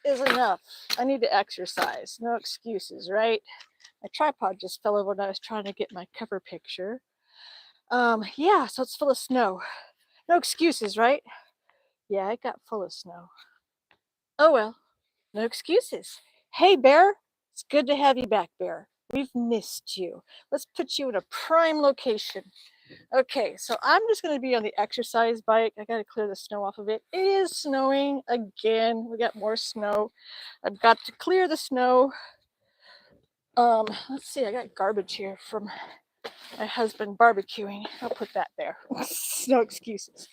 is enough. I need to exercise. No excuses, right? My tripod just fell over when I was trying to get my cover picture. Yeah, so it's full of snow. No excuses, right? Yeah, it got full of snow. Oh well, no excuses. Hey, Bear, it's good to have you back, Bear. We've missed you. Let's put you in a prime location. Okay, so I'm just going to be on the exercise bike. I got to clear the snow off of it. It is snowing again. We got more snow. I've got to clear the snow. Let's see. I got garbage here from my husband barbecuing. I'll put that there. No excuses.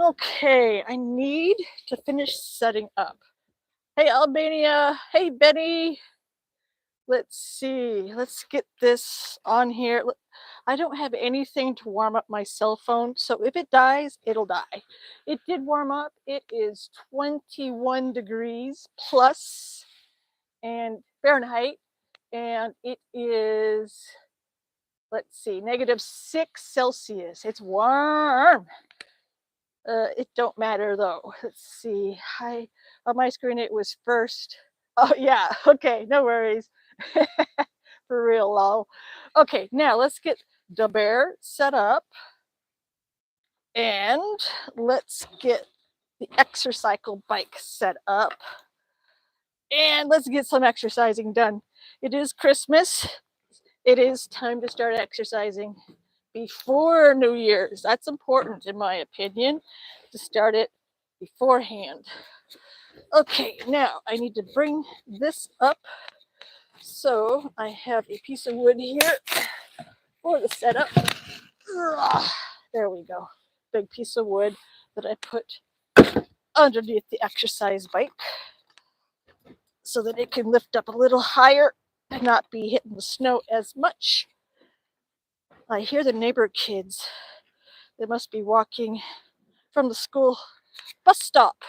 Okay, I need to finish setting up. Hey, Albania. Hey, Benny. Let's see. Let's get this on here. I don't have anything to warm up my cell phone, so if it dies, it'll die. It did warm up. It is 21 degrees plus and Fahrenheit, and it is, let's see, -6 Celsius. It's warm. It don't matter though. Let's see. On my screen it was first. Oh yeah. Okay. No worries. For real, lol. Okay. Now let's get the bear set up, and let's get the exercycle bike set up, and let's get some exercising done. It is Christmas. It is time to start exercising before New Year's. That's important, in my opinion, to start it beforehand. Okay, now I need to bring this up. So I have a piece of wood here for the setup. There we go. Big piece of wood that I put underneath the exercise bike so that it can lift up a little higher and not be hitting the snow as much. I hear the neighbor kids. They must be walking from the school bus stop.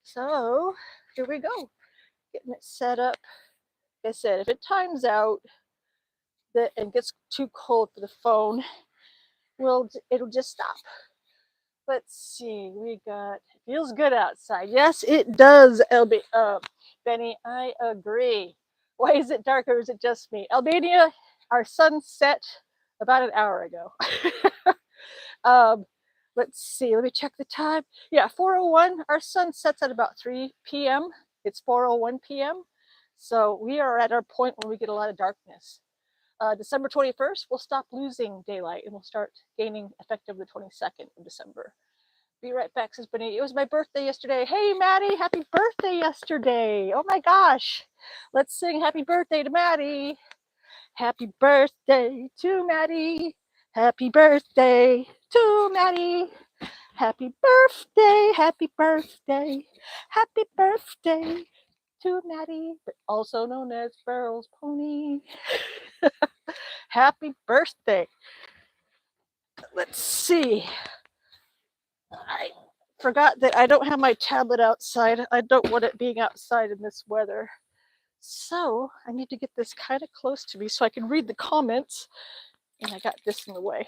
So here we go, getting it set up. Like I said, if it times out and gets too cold for the phone, it'll just stop. Let's see, we got, it feels good outside. Yes, it does, Benny, I agree. Why is it dark or is it just me? Albania, our sun set about an hour ago. Let's see, let me check the time. Yeah, 4:01, our sun sets at about 3 p.m. It's 4:01 p.m. So we are at our point where we get a lot of darkness. December 21st, we'll stop losing daylight and we'll start gaining effective the 22nd of December. Be right back, says Benny. It was my birthday yesterday. Hey, Maddie, happy birthday yesterday. Oh my gosh. Let's sing happy birthday to Maddie. Happy birthday to Maddie. Happy birthday to Maddie. Happy birthday, happy birthday, happy birthday to Maddie, but also known as Beryl's pony. Happy birthday. Let's see. I forgot that I don't have my tablet outside. I don't want it being outside in this weather. So I need to get this kind of close to me so I can read the comments. And I got this in the way.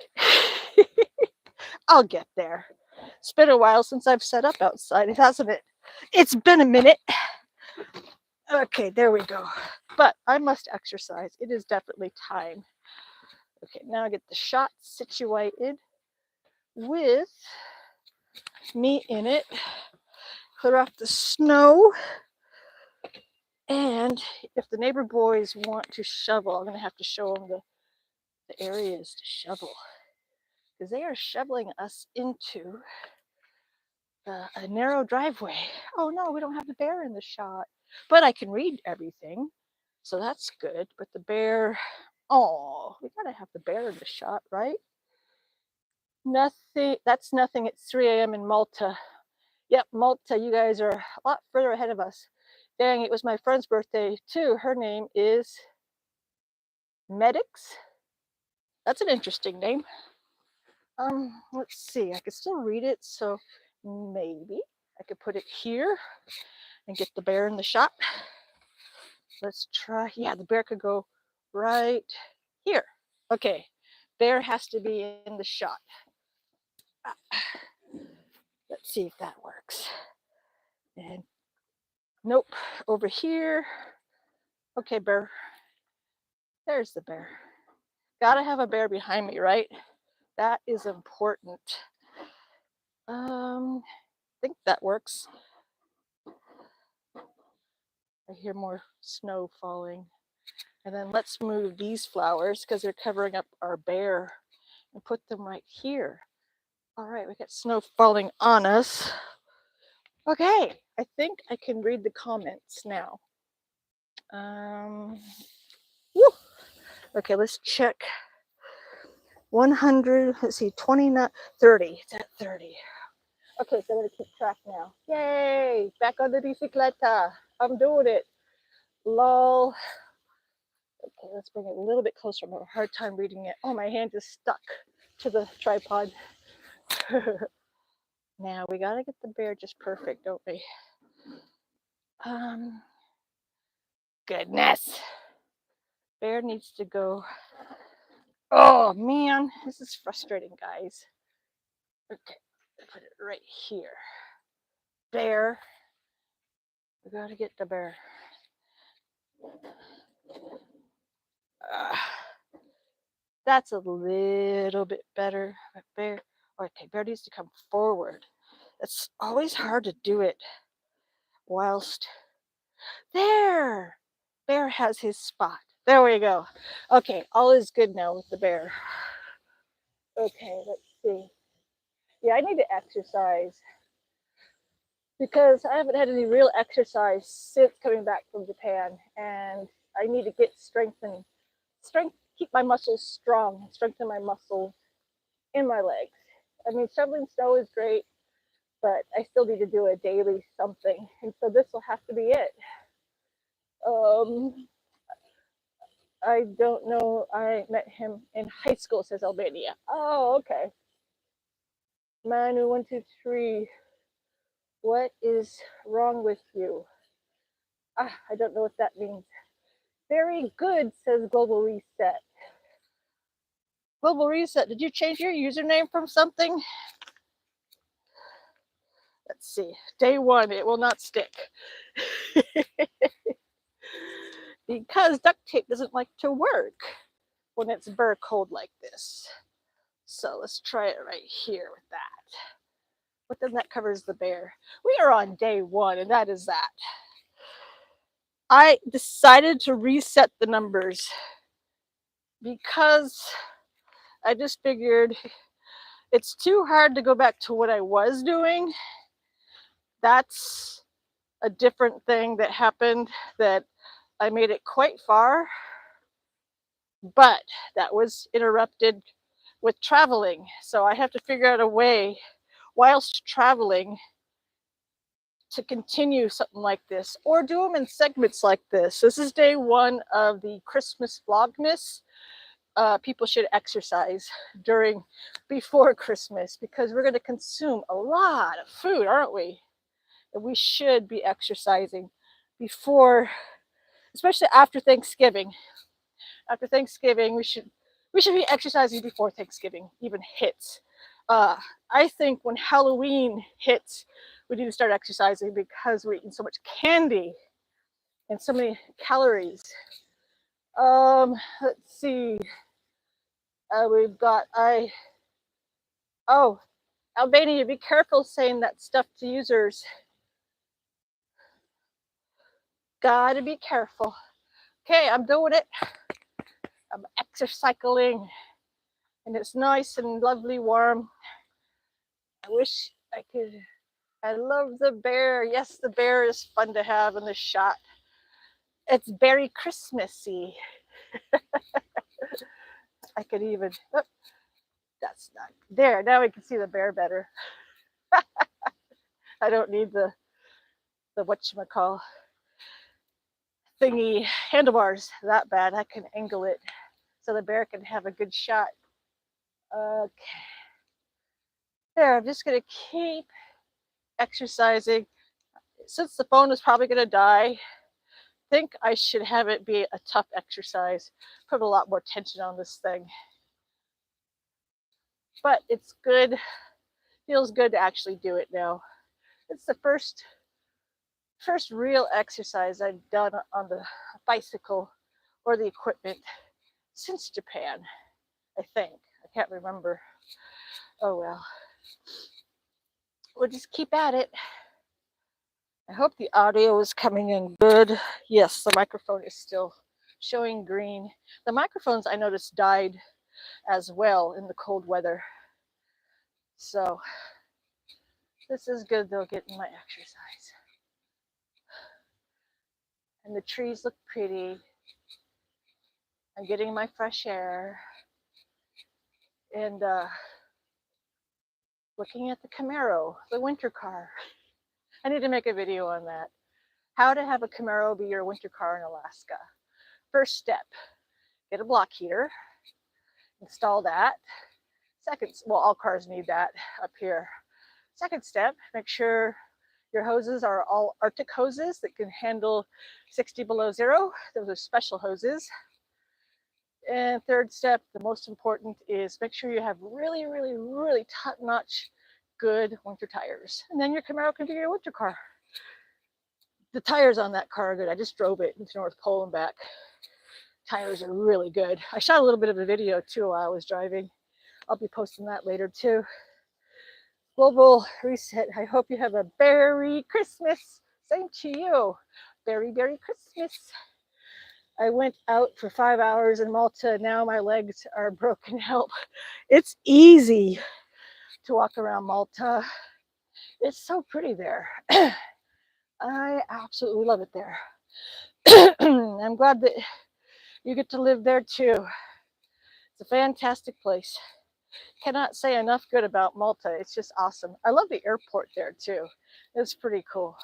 I'll get there. It's been a while since I've set up outside, hasn't it? It's been a minute. Okay, there we go. But I must exercise. It is definitely time. Okay, now I get the shot situated with me in it. Clear off the snow. And if the neighbor boys want to shovel, I'm going to have to show them the areas to shovel. Because they are shoveling us into a narrow driveway. Oh no, we don't have the bear in the shot. But I can read everything. So that's good. But the bear, oh, we got to have the bear in the shot, right? Nothing, that's nothing. It's 3 a.m. in Malta. Yep, Malta, you guys are a lot further ahead of us. Dang, it was my friend's birthday too. Her name is Medix. That's an interesting name. Let's see, I could still read it, so maybe I could put it here and get the bear in the shot. Let's try, yeah, the bear could go right here. Okay, bear has to be in the shot. Let's see if that works. And Nope. Over here. Okay, bear. There's the bear. Gotta have a bear behind me, right? That is important. I think that works. I hear more snow falling. And then let's move these flowers because they're covering up our bear and put them right here. All right, we got snow falling on us. Okay, I think I can read the comments now. Woo. Okay, let's check. 100, let's see, 29, 30. It's at 30. Okay, so I'm gonna keep track now. Yay, back on the bicicleta. I'm doing it. Lol. Okay, let's bring it a little bit closer. I'm having a hard time reading it. Oh, my hand is stuck to the tripod. Now we gotta get the bear just perfect, don't we? Goodness. Bear needs to go. Oh man, this is frustrating, guys. Okay, put it right here. Bear. We gotta get the bear. That's a little bit better. Bear. Okay, bear needs to come forward. It's always hard to do it whilst there. Bear has his spot. There we go. Okay, all is good now with the bear. Okay, let's see. Yeah, I need to exercise because I haven't had any real exercise since coming back from Japan, and I need to get strength, keep my muscles strong, strengthen my muscles in my legs. I mean, shoveling snow is great, but I still need to do a daily something, and so this will have to be it. I don't know. I met him in high school, says Albania. Oh, okay. Manu123. What is wrong with you? I don't know what that means. Very good, says Global Reset. Global Reset, did you change your username from something? Let's see. Day 1, it will not stick. Because duct tape doesn't like to work when it's burr cold like this. So let's try it right here with that. But then that covers the bear. We are on day 1, and that is that. I decided to reset the numbers because I just figured it's too hard to go back to what I was doing. That's a different thing that happened, that I made it quite far, but that was interrupted with traveling. So I have to figure out a way whilst traveling to continue something like this, or do them in segments like this. This is day 1 of the Christmas Vlogmas. People should exercise before Christmas because we're going to consume a lot of food, aren't we? And we should be exercising before, especially after Thanksgiving. After Thanksgiving, we should be exercising before Thanksgiving even hits. I think when Halloween hits, we need to start exercising because we're eating so much candy and so many calories. Let's see. We've got Albania, be careful saying that stuff to users. Gotta be careful. Okay, I'm doing it. I'm exercising, and it's nice and lovely, warm. I wish I could. I love the bear. Yes, the bear is fun to have in the shot. It's very Christmassy. I could even. Oh, that's not there. Now we can see the bear better. I don't need the whatchamacall thingy handlebars that bad. I can angle it so the bear can have a good shot. Okay. There, I'm just gonna keep exercising. Since the phone is probably gonna die, I think I should have it be a tough exercise. Put a lot more tension on this thing. But it's good. Feels good to actually do it now. It's the first first real exercise I'd done on the bicycle or the equipment since Japan, I think. I can't remember. Oh well. We'll just keep at it. I hope the audio is coming in good. Yes, the microphone is still showing green. The microphones I noticed died as well in the cold weather. So this is good though, getting my exercise. And the trees look pretty. I'm getting my fresh air. And looking at the Camaro, the winter car. I need to make a video on that. How to have a Camaro be your winter car in Alaska. First step, get a block heater, install that. Second, well, all cars need that up here. Second step, make sure your hoses are all Arctic hoses that can handle 60 below zero. Those are special hoses. And third step, the most important, is make sure you have really, really, really top-notch, good winter tires. And then your Camaro can be your winter car. The tires on that car are good. I just drove it into North Pole and back. Tires are really good. I shot a little bit of a video too while I was driving. I'll be posting that later too. Global reset. I hope you have a Merry Christmas. Same to you. Merry Christmas. I went out for 5 hours in Malta. Now my legs are broken. Help. It's easy to walk around Malta. It's so pretty there. I absolutely love it there. I'm glad that you get to live there too. It's a fantastic place. Cannot say enough good about Malta. It's just awesome. I love the airport there too. It's pretty cool.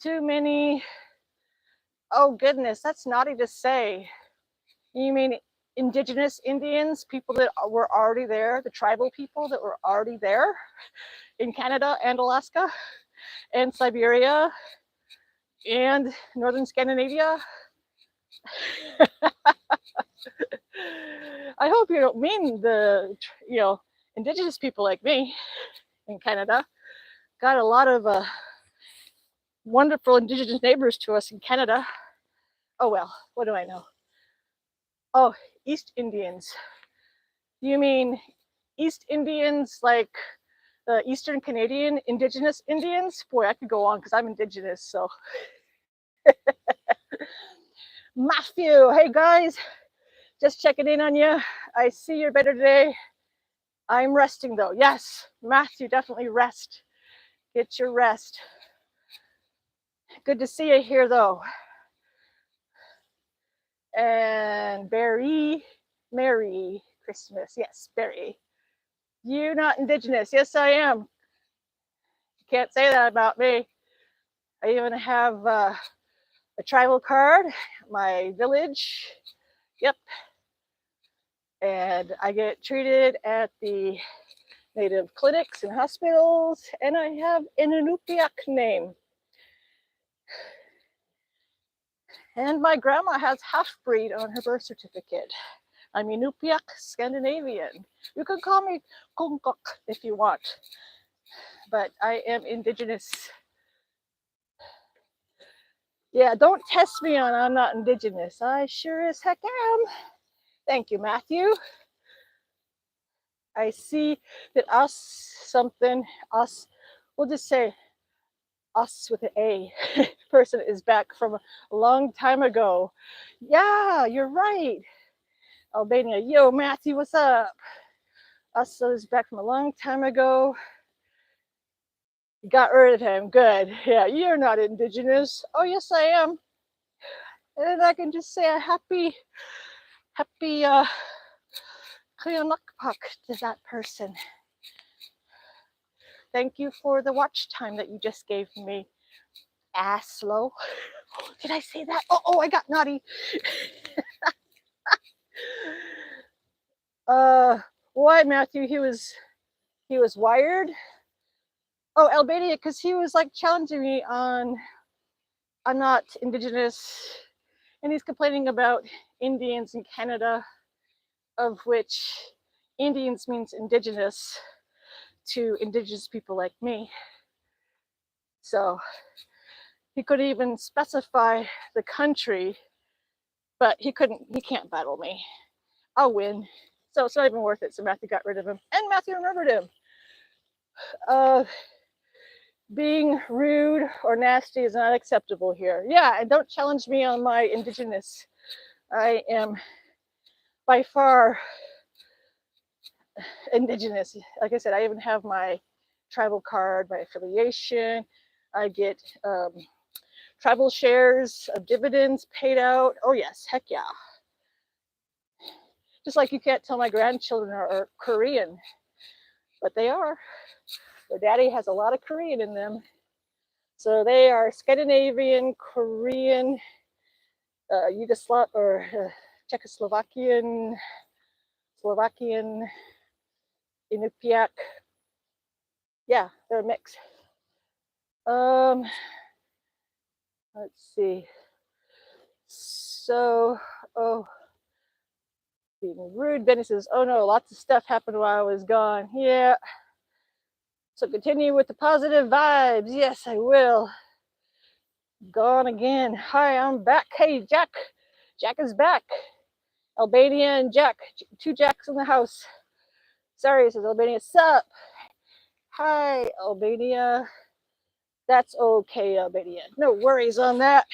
Too many. Oh goodness, that's naughty to say. You mean indigenous Indians, people that were already there, the tribal people that were already there in Canada and Alaska and Siberia and northern Scandinavia? I hope you don't mean the, indigenous people like me in Canada. Got a lot of wonderful indigenous neighbors to us in Canada. Oh well, what do I know? Oh, East Indians. You mean East Indians like the Eastern Canadian Indigenous Indians? Boy, I could go on because I'm Indigenous, so. Matthew, hey guys, just checking in on you. I see you're better today. I'm resting though. Yes, Matthew, definitely rest. Get your rest. Good to see you here though. And Barry, Merry Christmas. Yes, Barry. You not Indigenous? Yes, I am. You can't say that about me. I even have a tribal card, my village. Yep. And I get treated at the native clinics and hospitals, and I have an Inupiaq name. And my grandma has half-breed on her birth certificate. I'm Inupiaq Scandinavian. You can call me Kunkok if you want, but I am Indigenous. Yeah, don't test me on I'm not Indigenous. I sure as heck am. Thank you, Matthew. I see that us, we'll just say us with an A person is back from a long time ago. Yeah, you're right. Albania, yo, Matthew, what's up? Us is back from a long time ago. You got rid of him, good. Yeah, you're not Indigenous. Oh, yes, I am. And I can just say a happy Klianakpak to that person. Thank you for the watch time that you just gave me. Asslow. Did I say that? Oh, I got naughty. Why, Matthew? He was wired. Oh, Albania, because he was like challenging me on I'm not Indigenous, and he's complaining about Indians in Canada, of which Indians means Indigenous to Indigenous people like me. So He could even specify the country, but he can't battle me. I'll win. So it's not even worth it. So Matthew got rid of him. And Matthew remembered him. Being rude or nasty is not acceptable here. Yeah, and don't challenge me on my indigenous. I am by far indigenous. Like I said, I even have my tribal card, my affiliation. I get tribal shares of dividends paid out. Oh yes, heck yeah. Just like you can't tell my grandchildren are Korean, but they are. Their daddy has a lot of Korean in them. So they are Scandinavian, Korean, Yugoslav or Czechoslovakian, Slovakian, Inupiaq. Yeah, they're a mix. Let's see. So, being rude. Benny says, oh no, lots of stuff happened while I was gone. Yeah. So continue with the positive vibes. Yes, I will. Gone again. Hi, I'm back. Hey, Jack. Jack is back. Albania and Jack. Two Jacks in the house. Sorry, says Albania. Sup? Hi, Albania. That's okay, Albania. No worries on that.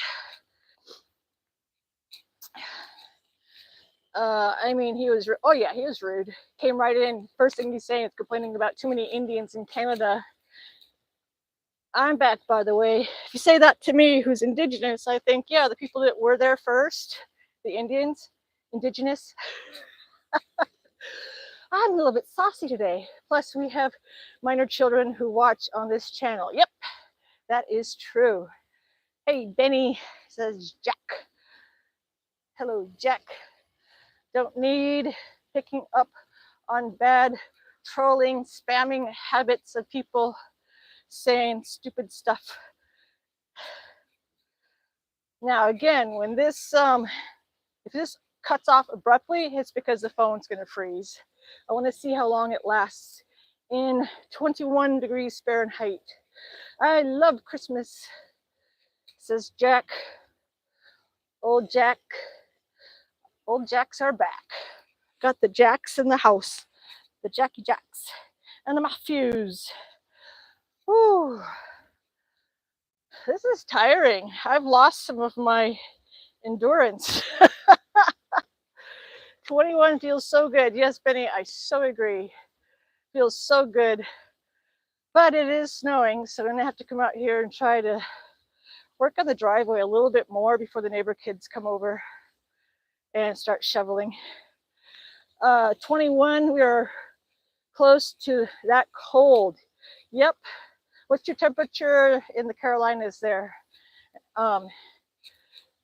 I mean, he was, oh yeah, he was rude. Came right in. First thing he's saying is complaining about too many Indians in Canada. I'm back, by the way. If you say that to me, who's indigenous, I think, yeah, the people that were there first, the Indians, indigenous. I'm a little bit saucy today. Plus, we have minor children who watch on this channel. Yep, that is true. Hey, Benny, says Jack. Hello, Jack. Don't need picking up on bad trolling, spamming habits of people saying stupid stuff. Now, again, when this, if this cuts off abruptly, it's because the phone's going to freeze. I want to see how long it lasts in 21 degrees Fahrenheit. I love Christmas, says Jack. Old Jack. Old Jacks are back. Got the Jacks in the house. The Jackie Jacks. And the Matthews. Whew. This is tiring. I've lost some of my endurance. 21 feels so good. Yes, Benny, I so agree. Feels so good. But it is snowing, so I'm going to have to come out here and try to work on the driveway a little bit more before the neighbor kids come over and start shoveling. 21, we are close to that cold. Yep. What's your temperature in the Carolinas there?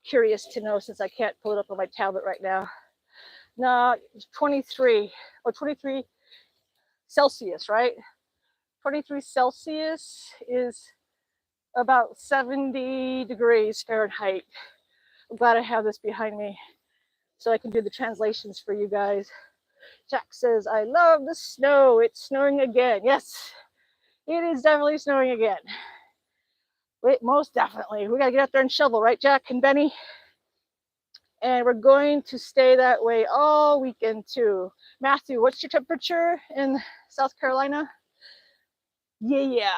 Curious to know since I can't pull it up on my tablet right now. No, 23 or 23 Celsius, right? 23 Celsius is about 70 degrees Fahrenheit. I'm glad I have this behind me so I can do the translations for you guys. Jack says, I love the snow. It's snowing again. Yes, it is definitely snowing again. Wait, most definitely. We got to get out there and shovel, right, Jack and Benny? And we're going to stay that way all weekend too. Matthew, what's your temperature in South Carolina? Yeah.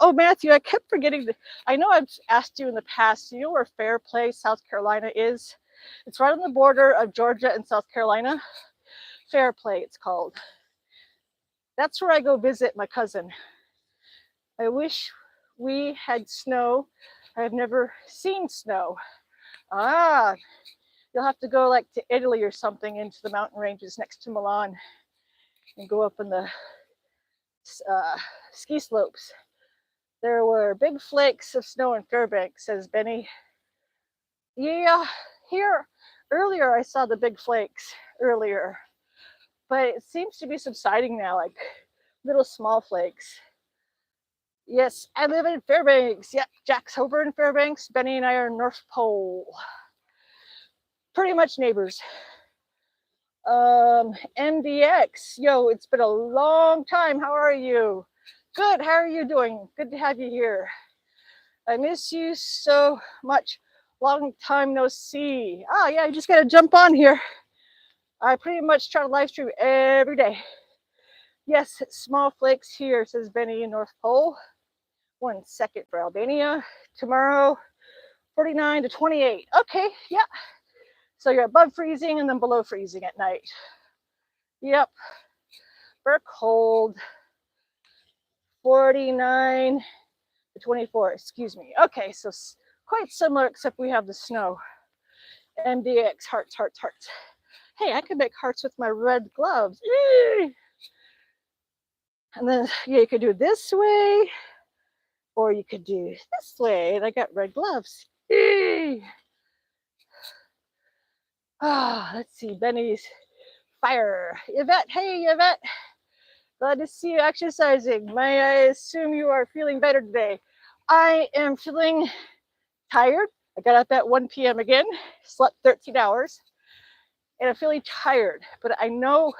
Oh, Matthew, I kept forgetting. I know I've asked you in the past, do you know where Fairplay, South Carolina is? It's right on the border of Georgia and South Carolina. Fairplay, it's called. That's where I go visit my cousin. I wish we had snow. I've never seen snow. Ah, you'll have to go like to Italy or something into the mountain ranges next to Milan and go up in the ski slopes. There were big flakes of snow in Fairbanks, says Benny. Yeah, here earlier I saw the big flakes earlier, but it seems to be subsiding now, like little small flakes. Yes, I live in Fairbanks. Yep, Jack's over in Fairbanks. Benny and I are North Pole. Pretty much neighbors. MDX, yo, it's been a long time. How are you? Good, how are you doing? Good to have you here. I miss you so much. Long time no see. Oh yeah, you just gotta jump on here. I pretty much try to live stream every day. Yes, small flakes here, says Benny in North Pole. 1 second for Albania. Tomorrow, 49 to 28. Okay, yeah. So you're above freezing and then below freezing at night. Yep. We're cold. 49 to 24, excuse me. Okay, so quite similar, except we have the snow. MDX, hearts, hearts, hearts. Hey, I could make hearts with my red gloves. Yay! And then, yeah, you could do it this way, or you could do this way. And I got red gloves. Yay! Ah, let's see, Benny's fire. Yvette, hey, Yvette. Glad to see you exercising. May I assume you are feeling better today? I am feeling tired. I got up at 1 p.m. again, slept 13 hours, and I'm feeling tired, but I know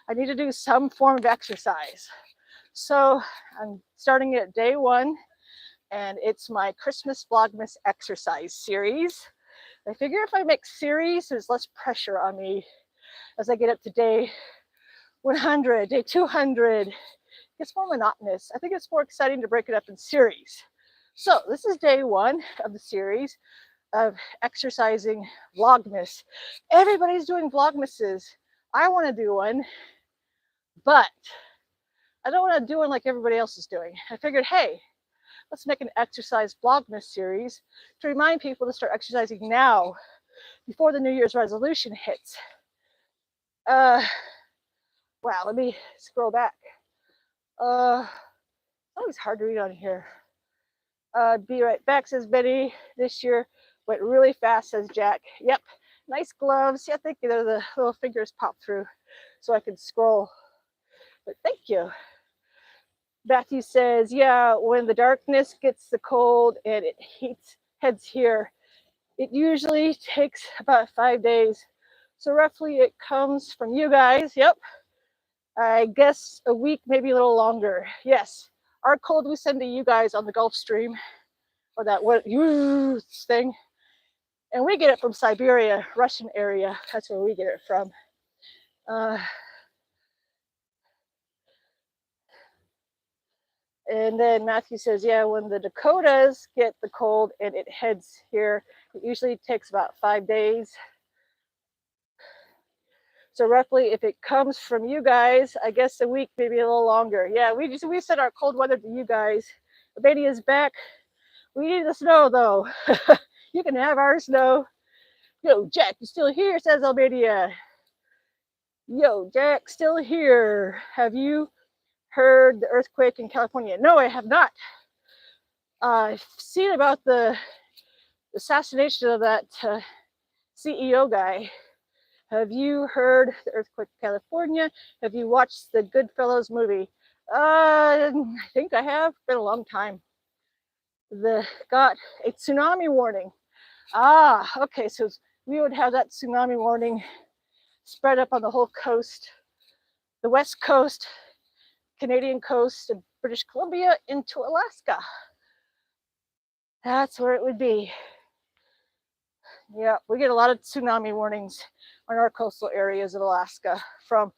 I need to do some form of exercise. So I'm starting at day 1, and it's my Christmas Vlogmas exercise series. I figure if I make series, there's less pressure on me as I get up to day 100, day 200. It's more monotonous. I think it's more exciting to break it up in series. So this is day 1 of the series of exercising Vlogmas. Everybody's doing Vlogmases. I want to do one, but I don't want to do one like everybody else is doing. I figured, hey, let's make an exercise Vlogmas series to remind people to start exercising now before the New Year's resolution hits. Wow, let me scroll back. It's always hard to read on here. Be right back, says Betty. This year went really fast, says Jack. Yep, nice gloves. Yeah, thank you. The little fingers pop through so I can scroll. But thank you. Matthew says, yeah, when the darkness gets the cold and it heads here, it usually takes about 5 days. So roughly it comes from you guys. Yep. I guess a week, maybe a little longer. Yes. Our cold we send to you guys on the Gulf Stream, or that what thing. And we get it from Siberia, Russian area. That's where we get it from. And then Matthew says, yeah, when the Dakotas get the cold and it heads here, it usually takes about 5 days. So roughly, if it comes from you guys, I guess a week, maybe a little longer. Yeah, we sent our cold weather to you guys. Albania is back. We need the snow, though. You can have our snow. Yo, Jack, you still here, says Albania. Yo, Jack, still here. Have you heard the earthquake in California? No, I have not. I've seen about the assassination of that CEO guy. Have you heard the earthquake in California? Have you watched the Goodfellas movie? I think I have. Been a long time. Got a tsunami warning. Okay, so we would have that tsunami warning spread up on the whole coast, the west coast, Canadian coast of British Columbia into Alaska. That's where it would be. Yeah, we get a lot of tsunami warnings on our coastal areas of Alaska from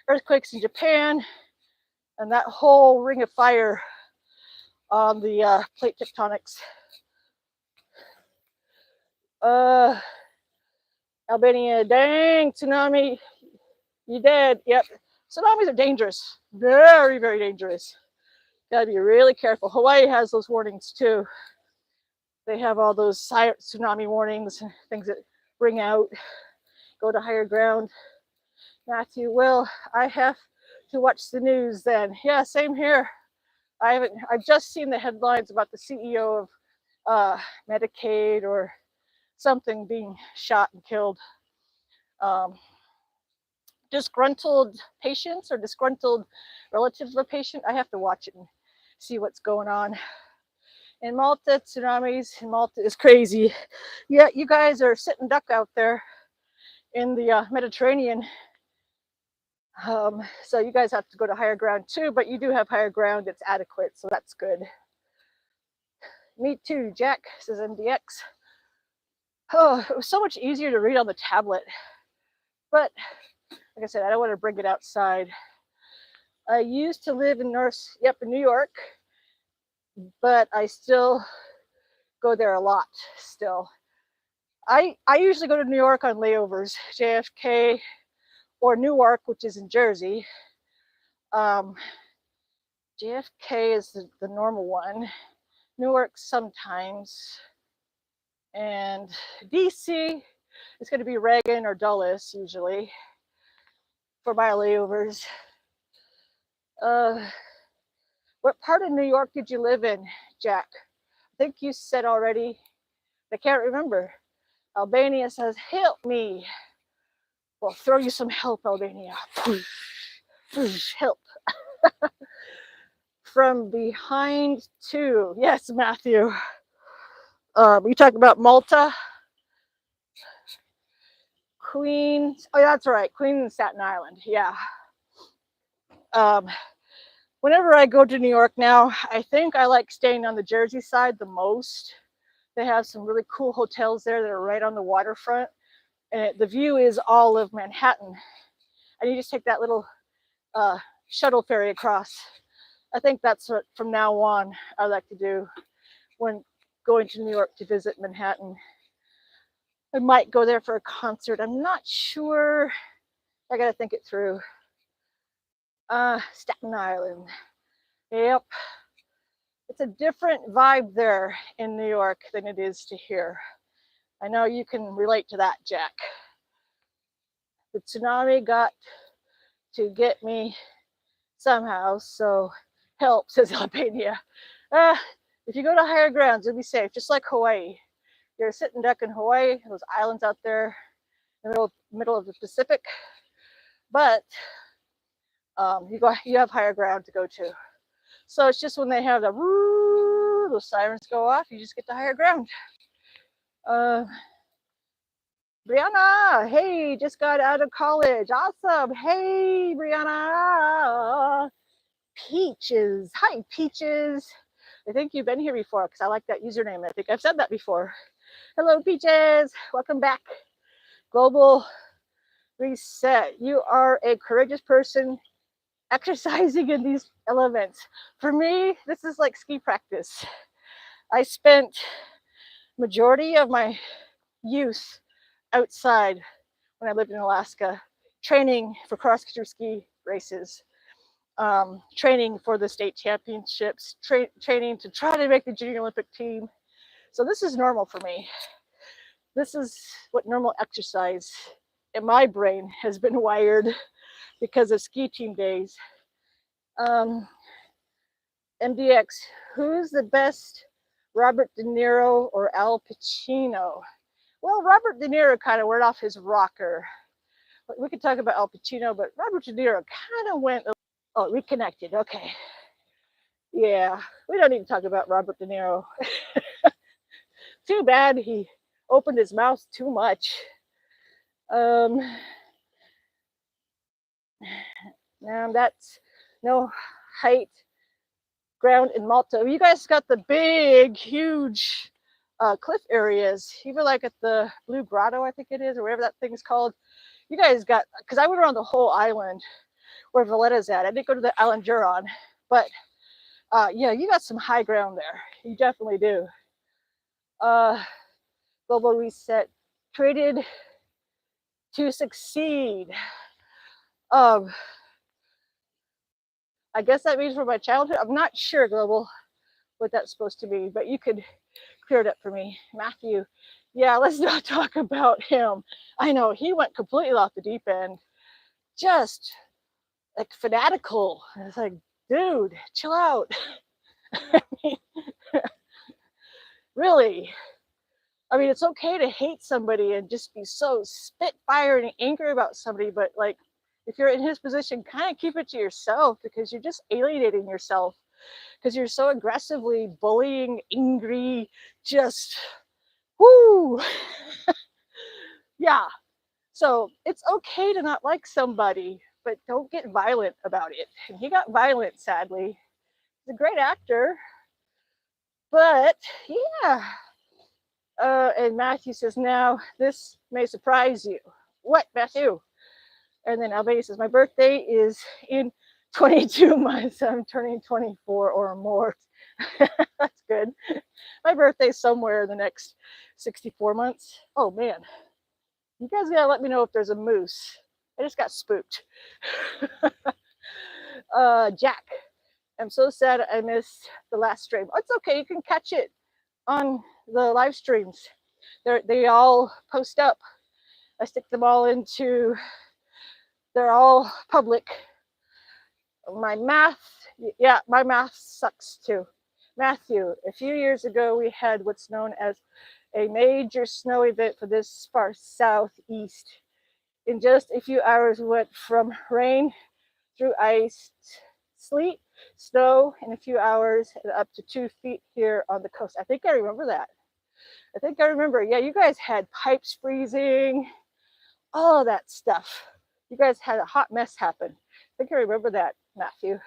earthquakes in Japan and that whole ring of fire on the plate tectonics. Albania, dang, tsunami, you dead. Yep, tsunamis are dangerous, very, very dangerous. Gotta be really careful. Hawaii has those warnings too. They have all those tsunami warnings, things that ring out, go to higher ground. Matthew, well, I have to watch the news then. Yeah, same here. I've just seen the headlines about the CEO of Medicaid or something being shot and killed. Disgruntled patients or disgruntled relatives of a patient. I have to watch it and see what's going on. In Malta, tsunamis in Malta is crazy. Yeah, you guys are sitting duck out there in the Mediterranean. So you guys have to go to higher ground too, but you do have higher ground that's adequate, so that's good. Me too, Jack, says MDX. Oh, it was so much easier to read on the tablet. But like I said, I don't want to bring it outside. I used to live in New York, but I still go there a lot still. I usually go to New York on layovers, JFK or Newark, which is in Jersey. JFK is the normal one. Newark sometimes. And DC is going to be Reagan or Dulles usually for my layovers. What part of New York did you live in, Jack? I think you said already. I can't remember. Albania says, help me. We'll throw you some help, Albania. Help. From behind too. Yes, Matthew. You talk about Malta? Queens. Oh, that's right. Queens and Staten Island. Yeah. Whenever I go to New York now, I think I like staying on the Jersey side the most. They have some really cool hotels there that are right on the waterfront. And the view is all of Manhattan. And you just take that little shuttle ferry across. I think that's what from now on I like to do when going to New York to visit Manhattan. I might go there for a concert. I'm not sure. I gotta think it through. Staten Island. Yep. It's a different vibe there in New York than it is to here. I know you can relate to that, Jack. The tsunami got to get me somehow, so help, says Albania. If you go to higher grounds, you'll be safe, just like Hawaii. You're a sitting duck in Hawaii, those islands out there in the middle of the Pacific, but you have higher ground to go to. So it's just when they have those sirens go off, you just get to higher ground. Brianna, hey, just got out of college. Awesome. Hey, Brianna. Peaches. Hi, Peaches. I think you've been here before because I like that username. I think I've said that before. Hello, Peaches. Welcome back. Global Reset. You are a courageous person exercising in these elements. For me, this is like ski practice. I spent majority of my youth outside when I lived in Alaska, training for cross-country ski races, training for the state championships, training to try to make the junior Olympic team. So this is normal for me. This is what normal exercise in my brain has been wired because of ski team days. MDX, who's the best, Robert De Niro or Al Pacino? Well, Robert De Niro kind of went off his rocker. We could talk about Al Pacino, but Robert De Niro kind of went, oh, reconnected. Okay. Yeah, we don't need to talk about Robert De Niro. Too bad he opened his mouth too much. Now that's no height ground in Malta. You guys got the big, huge cliff areas, even like at the Blue Grotto, I think it is, or whatever that thing's called. You guys got, because I went around the whole island where Valletta's at. I didn't go to the island you're on, but yeah, you got some high ground there. You definitely do. Global Reset, traded to succeed. I guess that means from my childhood. I'm not sure, Global, what that's supposed to be, but you could clear it up for me. Matthew, yeah, let's not talk about him. I know, he went completely off the deep end. Just like fanatical. It's like, dude, chill out. I mean, really. I mean, it's okay to hate somebody and just be so spitfire and angry about somebody, but like, if you're in his position, kind of keep it to yourself because you're just alienating yourself because you're so aggressively bullying, angry, just, whoo. Yeah. So it's okay to not like somebody, but don't get violent about it. And he got violent, sadly. He's a great actor. But yeah. And Matthew says, now this may surprise you. What, Matthew? And then Albany says, my birthday is in 22 months. I'm turning 24 or more. That's good. My birthday's somewhere in the next 64 months. Oh man, you guys gotta let me know if there's a moose. I just got spooked. Jack, I'm so sad I missed the last stream. Oh, it's okay, you can catch it on the live streams. They all post up. I stick them all into, they're all public. My math, yeah, my math sucks too. Matthew, a few years ago, we had what's known as a major snow event for this far southeast. In just a few hours, we went from rain through ice, sleet, snow in a few hours, and up to 2 feet here on the coast. I think I remember that. I think I remember. Yeah, you guys had pipes freezing, all of that stuff. You guys had a hot mess happen. I think I remember that, Matthew.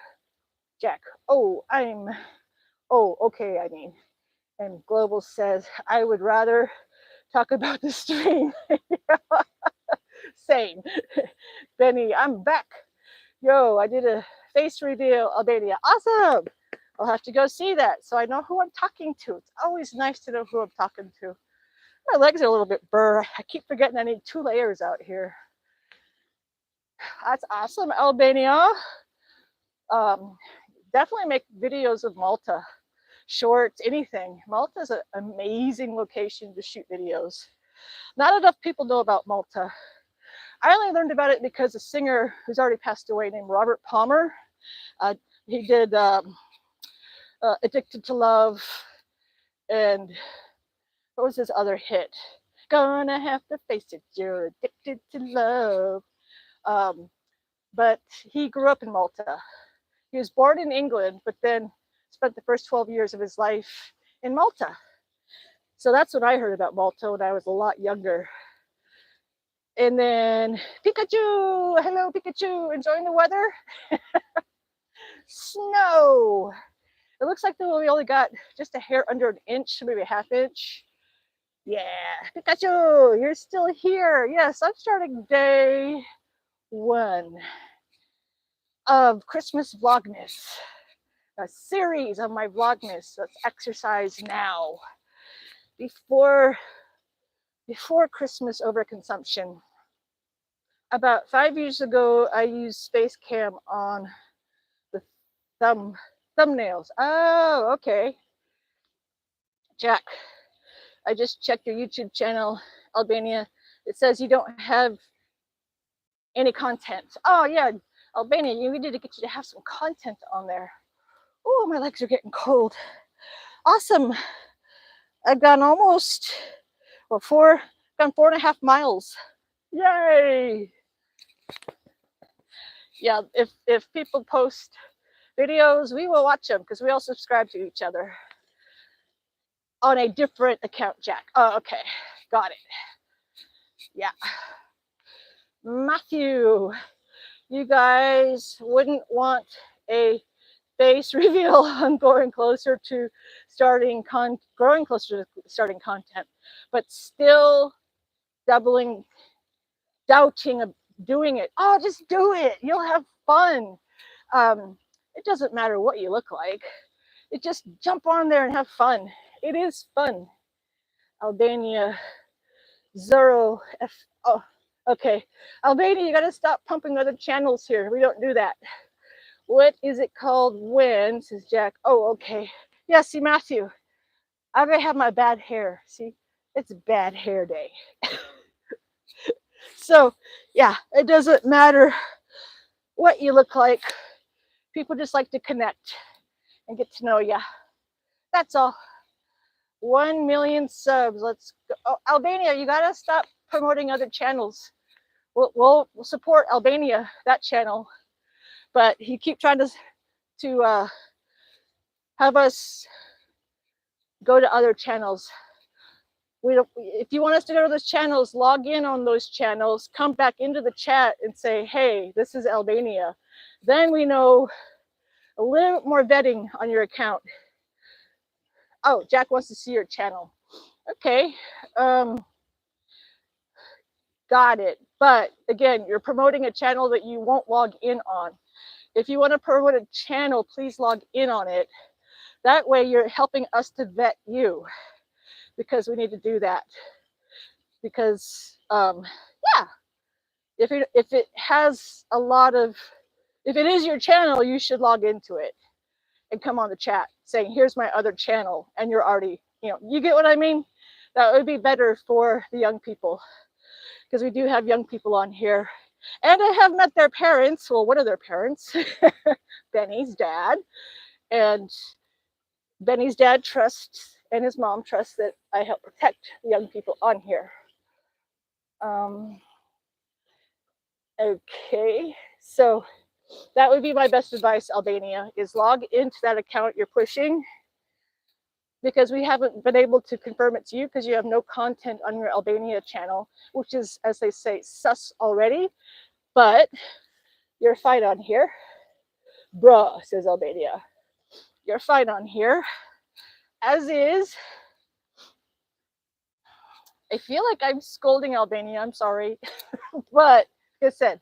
Jack, okay, I mean. And Global says, I would rather talk about the stream. Same. Benny, I'm back. Yo, I did a face reveal, Albania. Awesome. I'll have to go see that so I know who I'm talking to. It's always nice to know who I'm talking to. My legs are a little bit burr. I keep forgetting I need 2 layers out here. That's awesome, Albania. Definitely make videos of Malta. Shorts, anything. Malta is an amazing location to shoot videos. Not enough people know about Malta. I only learned about it because a singer who's already passed away named Robert Palmer, he did Addicted to Love, and what was his other hit? Gonna have to face it, you're addicted to love. But he grew up in Malta. He was born in England, but then spent the first 12 years of his life in Malta. So that's what I heard about Malta when I was a lot younger. And then Pikachu, hello Pikachu, enjoying the weather? Snow. It looks like we only got just a hair under an inch, maybe a half inch. Yeah, Pikachu, you're still here. Yes, I'm starting day 1 of Christmas Vlogmas. A series of my Vlogmas. That's exercise now. Before Christmas overconsumption. About 5 years ago, I used Space Cam on the thumbnails. Oh, okay. Jack, I just checked your YouTube channel, Albania. It says you don't have any content. Oh yeah, Albania, we need to get you to have some content on there. Oh, my legs are getting cold. Awesome. I've gone almost, well, 4.5 miles. Yay! Yeah, if people post videos, we will watch them because we all subscribe to each other on a different account, Jack. Oh, okay. Got it. Yeah. Matthew, you guys wouldn't want a face reveal on growing closer to starting content, but still doubting of doing it. Oh, just do it. You'll have fun. It doesn't matter what you look like. It just jump on there and have fun. It is fun. Albania, Zero F. Oh, okay. Albania, you gotta stop pumping other channels here. We don't do that. What is it called when? Says Jack. Oh, okay. Yeah, see, Matthew, I'm gonna have my bad hair. See, it's bad hair day. So, yeah, it doesn't matter what you look like. People just like to connect and get to know you. That's all. 1 million subs. Let's go. Oh, Albania, you gotta stop promoting other channels. We'll support Albania, that channel, but you keep trying to have us go to other channels. If you want us to go to those channels, log in on those channels, come back into the chat and say, hey, this is Albania. Then we know a little more vetting on your account. Oh, Jack wants to see your channel. Okay. Got it. But again, you're promoting a channel that you won't log in on. If you want to promote a channel, please log in on it. That way you're helping us to vet you, because we need to do that. Because yeah, if it has a lot of, if it is your channel, you should log into it and come on the chat saying, here's my other channel, and you're already, you get what I mean? That would be better for the young people, because we do have young people on here. And I have met their parents, well, one of their parents, Benny's dad. And Benny's dad trusts, and his mom trusts, that I help protect the young people on here. Okay, so that would be my best advice, Albania, is log into that account you're pushing, because we haven't been able to confirm it's you because you have no content on your Albania channel, which is, as they say, sus already. But you're fine on here. Bruh, says Albania. You're fine on here. As is. I feel like I'm scolding Albania, I'm sorry. But like I said,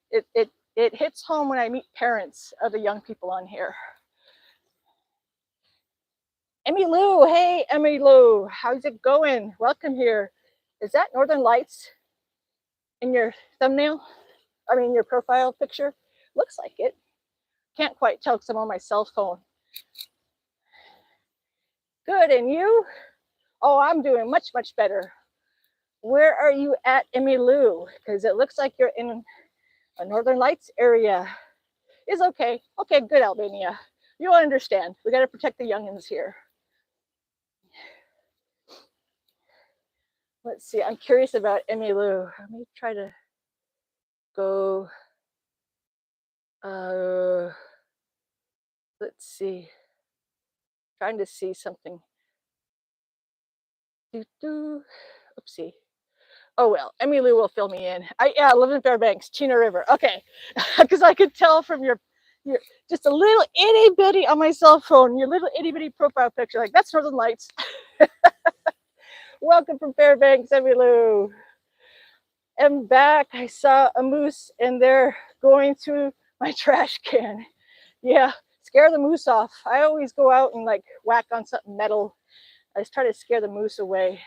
it hits home when I meet parents of the young people on here. Emmy Lou, hey Emmy Lou, how's it going? Welcome here. Is that Northern Lights in your thumbnail? I mean, your profile picture? Looks like it. Can't quite tell because I'm on my cell phone. Good, and you? Oh, I'm doing much, much better. Where are you at, Emmy Lou? Because it looks like you're in a Northern Lights area. Is okay. Okay, good, Albania. You'll understand. We got to protect the youngins here. Let's see. I'm curious about Emmy Lou. Let me try to go. Let's see. Trying to see something. Oopsie. Oh well, Emmy Lou will fill me in. I live in Fairbanks, Chena River. Okay, because I could tell from your just a little itty bitty on my cell phone, your little itty bitty profile picture, like that's Northern Lights. Welcome from Fairbanks, Emmy Lou. I'm back. I saw a moose and they're going through my trash can. Yeah, scare the moose off. I always go out and like whack on something metal. I just try to scare the moose away.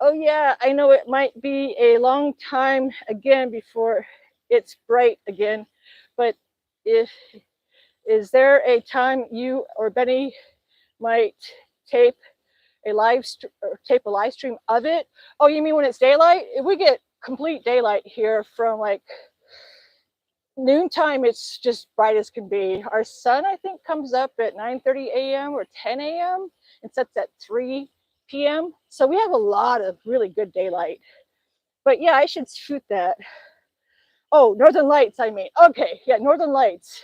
Oh yeah, I know it might be a long time again before it's bright again, but is there a time you or Benny might tape a live stream of it? Oh, you mean when it's daylight? If we get complete daylight here from like noontime, it's just bright as can be. Our sun, I think, comes up at 9:30 a.m. or 10 a.m. and sets at 3 p.m. So we have a lot of really good daylight. But yeah, I should shoot that. Oh, Northern Lights, I mean. Okay, yeah, Northern Lights.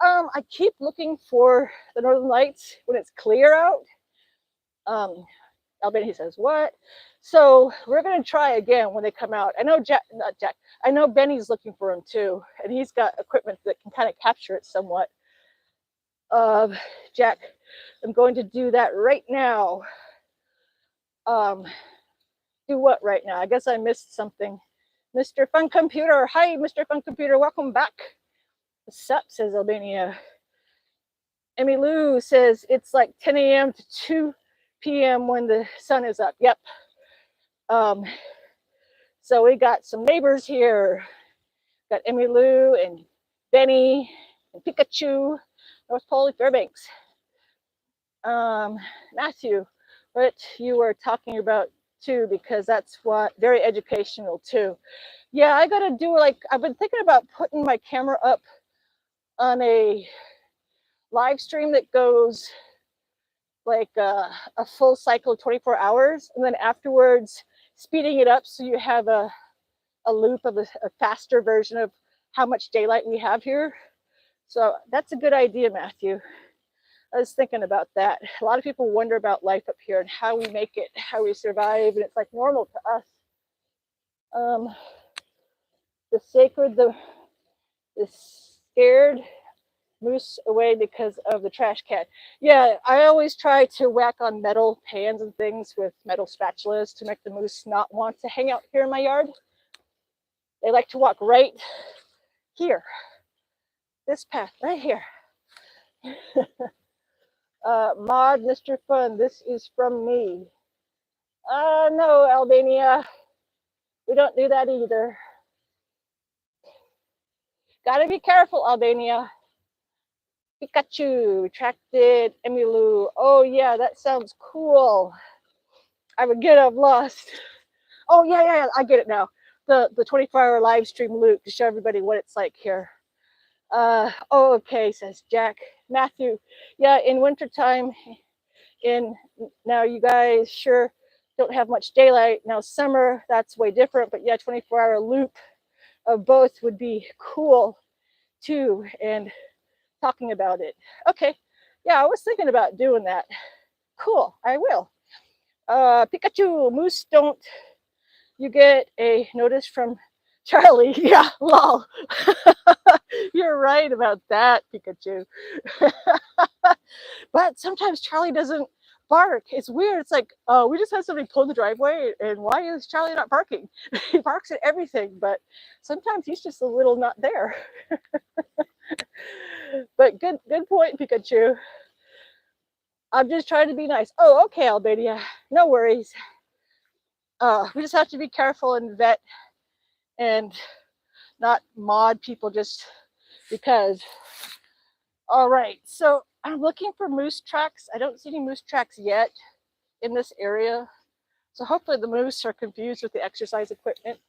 I keep looking for the Northern Lights when it's clear out. Albany says, what? So we're going to try again when they come out. I know not Jack, I know Benny's looking for them too. And he's got equipment that can kind of capture it somewhat. Jack, I'm going to do that right now. Do what right now? I guess I missed something. Mr. Fun Computer. Hi, Mr. Fun Computer. Welcome back. What's up, says Albania. Emmy Lou says it's like 10 a.m. to 2 p.m. when the sun is up. Yep. So we got some neighbors here. Got Emmy Lou and Benny and Pikachu, North Pole, Fairbanks. Matthew, what you were talking about too, because that's what very educational too. Yeah, I gotta do, like, I've been thinking about putting my camera up on a live stream that goes like a full cycle of 24 hours, and then afterwards speeding it up so you have a loop of a faster version of how much daylight we have here. So that's a good idea, Matthew. I was thinking about that. A lot of people wonder about life up here and how we make it, how we survive, and it's like normal to us. The sacred, the scared, moose away because of the trash can. Yeah, I always try to whack on metal pans and things with metal spatulas to make the moose not want to hang out here in my yard. They like to walk right here, this path right here. Mod, Mr. Fun, this is from me. No, Albania, we don't do that either. Gotta be careful, Albania. Pikachu, retracted, Emilu. Oh yeah, that sounds cool. I would get lost. Oh yeah, I get it now. The 24-hour live stream loop to show everybody what it's like here. Oh, okay, says Jack. Matthew, yeah, in wintertime, now you guys sure don't have much daylight. Now summer, that's way different, but yeah, 24-hour loop of both would be cool too, and talking about it. Okay, yeah, I was thinking about doing that. Cool, I will. Pikachu, moose don't you get a notice from Charlie? Yeah, lol. You're right about that, Pikachu. But sometimes Charlie doesn't bark. It's weird. It's like, we just had somebody pull in the driveway, and why is Charlie not barking? He barks at everything, but sometimes he's just a little not there. But good point, Pikachu. I'm just trying to be nice. Oh, okay, Albania. No worries. We just have to be careful and vet and not mod people just because. All right, so I'm looking for moose tracks. I don't see any moose tracks yet in this area. So hopefully the moose are confused with the exercise equipment.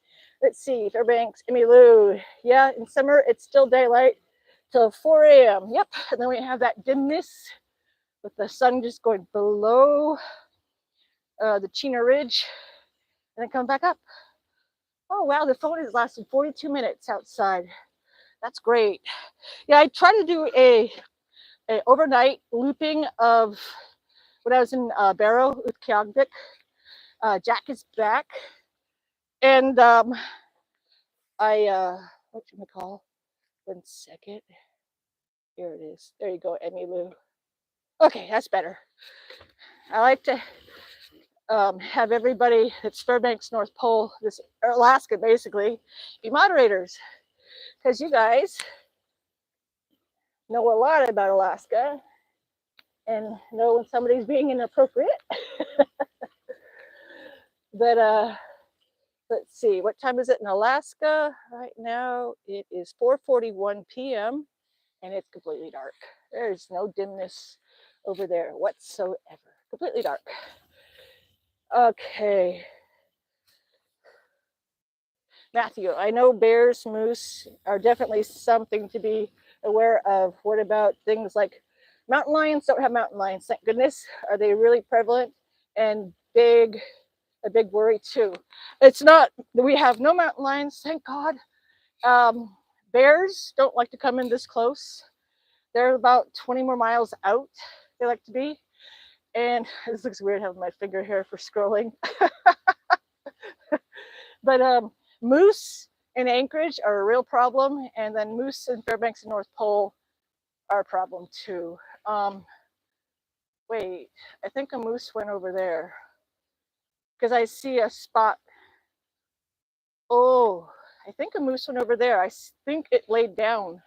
Let's see, Fairbanks, Emilu. Yeah, in summer it's still daylight till 4 a.m. Yep, and then we have that dimness with the sun just going below the Chena Ridge and then come back up. Oh wow, the phone has lasted 42 minutes outside. That's great. Yeah, I try to do a overnight looping of when I was in Barrow with Kyogdik. Jack is back, and what you call? 1 second. Here it is. There you go, Emilu. Okay, that's better. I like to have everybody that's Fairbanks North Pole, this Alaska basically, be moderators, because you guys know a lot about Alaska and know when somebody's being inappropriate. But let's see, what time is it in Alaska right now? It is 4:41 p.m. and it's completely dark. There's no dimness over there whatsoever. Completely dark. Okay. Matthew, I know bears, moose are definitely something to be aware of. What about things like mountain lions? Don't have mountain lions, thank goodness. Are they really prevalent and big? A big worry too. It's not, we have no mountain lions, thank God. Bears don't like to come in this close. They're about 20 more miles out, they like to be. And this looks weird having my finger here for scrolling. But moose in Anchorage are a real problem, and then moose in Fairbanks and North Pole are a problem too. Wait, I think a moose went over there because I see a spot. Oh, I think a moose went over there. I think it laid down.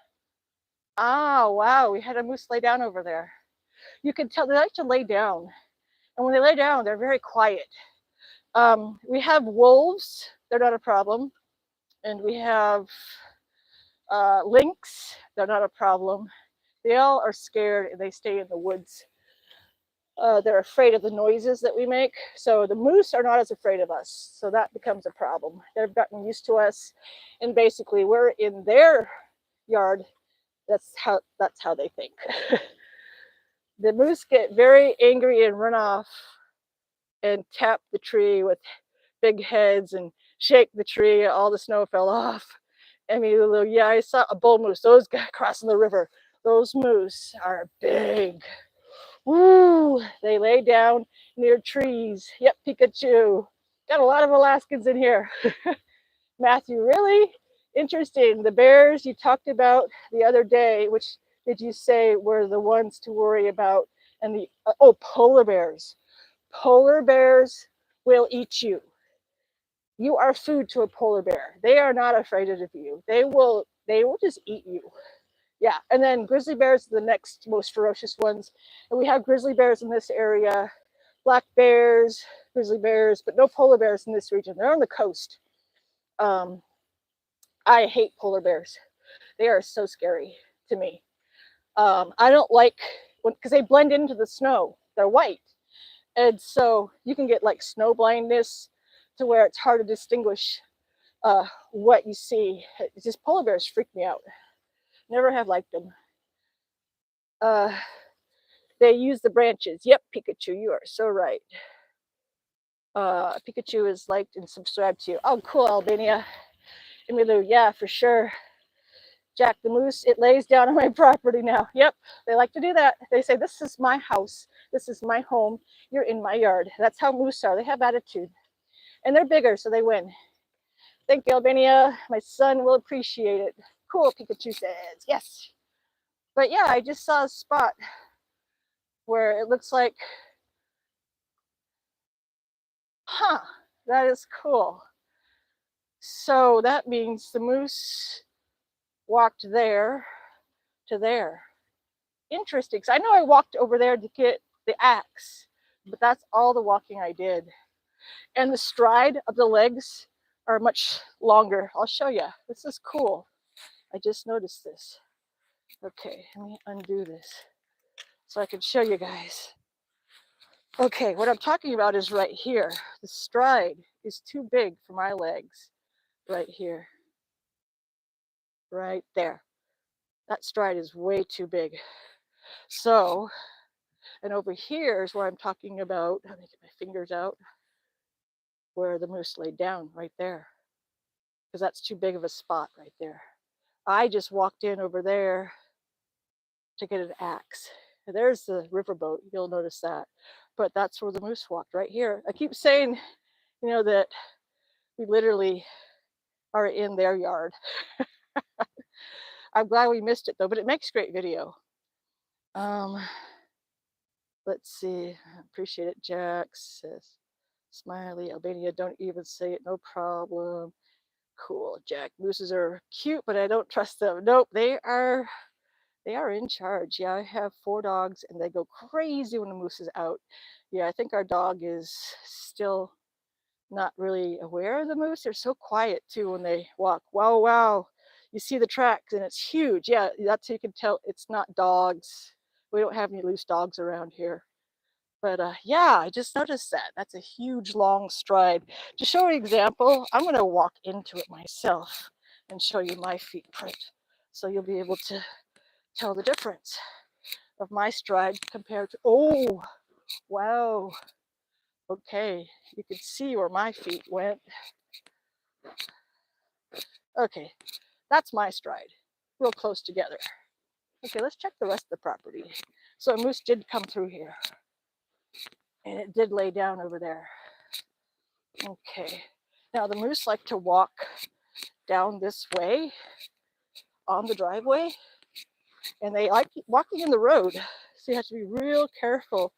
Ah, wow, we had a moose lay down over there. You can tell they like to lay down, and when they lay down, they're very quiet. We have wolves, they're not a problem, and we have lynx, they're not a problem. They all are scared and they stay in the woods. They're afraid of the noises that we make. So the moose are not as afraid of us. So that becomes a problem. They've gotten used to us, and basically we're in their yard. That's how they think. The moose get very angry and run off and tap the tree with big heads and shake the tree. All the snow fell off. I mean, yeah, I saw a bull moose. Those guys crossing the river. Those moose are big. Woo! They lay down near trees. Yep, Pikachu. Got a lot of Alaskans in here. Matthew, really interesting. The bears you talked about the other day, which did you say were the ones to worry about? And the oh, polar bears. Polar bears will eat you. You are food to a polar bear. They are not afraid of you. They will just eat you. Yeah, and then grizzly bears are the next most ferocious ones. And we have grizzly bears in this area, black bears, grizzly bears, but no polar bears in this region. They're on the coast. Um, I hate polar bears. They are so scary to me. I don't like because they blend into the snow. They're white, and so you can get like snow blindness to where it's hard to distinguish what you see. It's just polar bears freak me out. Never have liked them. They use the branches. Yep, Pikachu, you are so right. Pikachu is liked and subscribed to you. Oh, cool, Albania. Emilu, yeah, for sure. Jack the Moose, it lays down on my property now. Yep, they like to do that. They say, this is my house. This is my home. You're in my yard. That's how moose are. They have attitude. And they're bigger, so they win. Thank you, Albania. My son will appreciate it. Cool, Pikachu says. Yes. But yeah, I just saw a spot where it looks like, huh, that is cool. So that means the moose walked there to there. Interesting. I know I walked over there to get the axe, but that's all the walking I did. And the stride of the legs are much longer. I'll show you. This is cool. I just noticed this. Okay, let me undo this so I can show you guys. Okay, what I'm talking about is right here. The stride is too big for my legs. Right here. Right there. That stride is way too big. So, and over here is where I'm talking about. Let me get my fingers out. Where the moose laid down, right there. Because that's too big of a spot right there. I just walked in over there to get an axe. There's the riverboat. You'll notice that. But that's where the moose walked, right here. I keep saying, you know, that we literally are in their yard. I'm glad we missed it though, but it makes great video. Let's see. Appreciate it, Jack says. Smiley, Albania, don't even say it, no problem. Cool, Jack. Mooses are cute, but I don't trust them. Nope, they are in charge. Yeah, I have 4 dogs and they go crazy when the moose is out. Yeah, I think our dog is still not really aware of the moose. They're so quiet too when they walk. Wow, wow. You see the tracks and it's huge. Yeah, that's how you can tell it's not dogs. We don't have any loose dogs around here. But yeah, I just noticed that. That's a huge long stride. To show an example, I'm going to walk into it myself and show you my feet print. So you'll be able to tell the difference of my stride compared to, oh, wow. Okay, you can see where my feet went. Okay, that's my stride, real close together. Okay, let's check the rest of the property. So a moose did come through here, and it did lay down over there. Okay, now the moose like to walk down this way on the driveway, and they like walking in the road. So you have to be real careful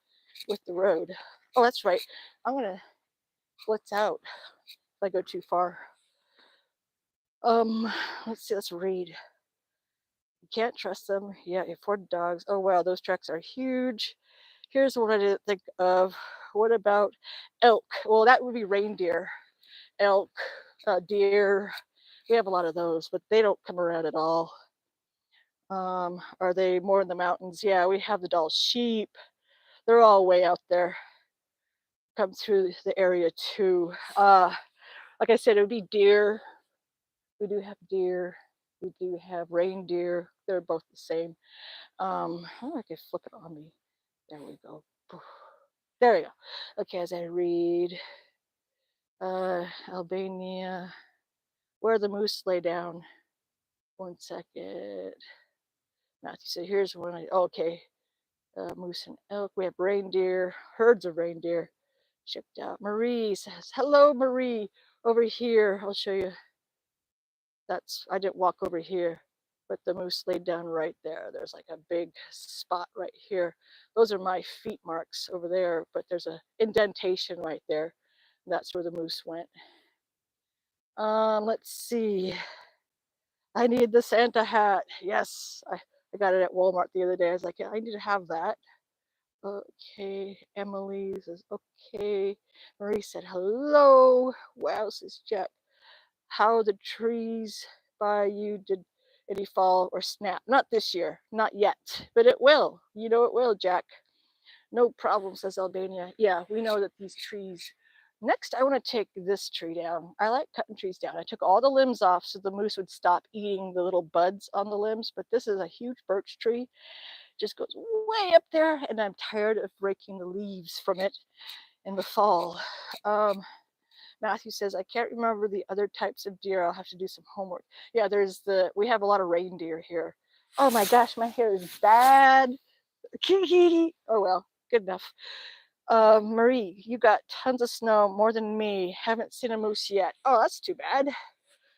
with the road. Oh, that's right. I'm gonna blitz out if I go too far. Let's see, let's read. You can't trust them. Yeah, you afford dogs. Oh wow, those tracks are huge. Here's what I didn't think of. What about elk? Well, that would be reindeer. Elk, deer. We have a lot of those, but they don't come around at all. Are they more in the mountains? Yeah, we have the Dall sheep. They're all way out there. Come through the area too. Like I said, it would be deer. We do have deer. We do have reindeer. They're both the same. Oh, I can flip it on me. There we go. There we go. Okay, as I read, Albania, where the moose lay down. 1 second. Matthew said, here's one. Okay, moose and elk. We have reindeer, herds of reindeer. Checked out. Marie says, hello, Marie, over here. I'll show you. I didn't walk over here, but the moose laid down right there. There's like a big spot right here. Those are my feet marks over there, but there's a indentation right there. That's where the moose went. Let's see. I need the Santa hat. Yes, I got it at Walmart the other day. I was like, yeah, I need to have that. Okay, Emily says, okay. Marie said, hello. Wow, says Jack. How the trees by you did any fall or snap? Not this year, not yet, but it will. You know it will, Jack. No problem, says Albania. Yeah, we know that these trees. Next, I want to take this tree down. I like cutting trees down. I took all the limbs off so the moose would stop eating the little buds on the limbs, but this is a huge birch tree. Just goes way up there, and I'm tired of breaking the leaves from it in the fall. Matthew says, I can't remember the other types of deer. I'll have to do some homework. Yeah, we have a lot of reindeer here. Oh my gosh, my hair is bad. Oh well, good enough. Marie, you got tons of snow, more than me. Haven't seen a moose yet. Oh, that's too bad.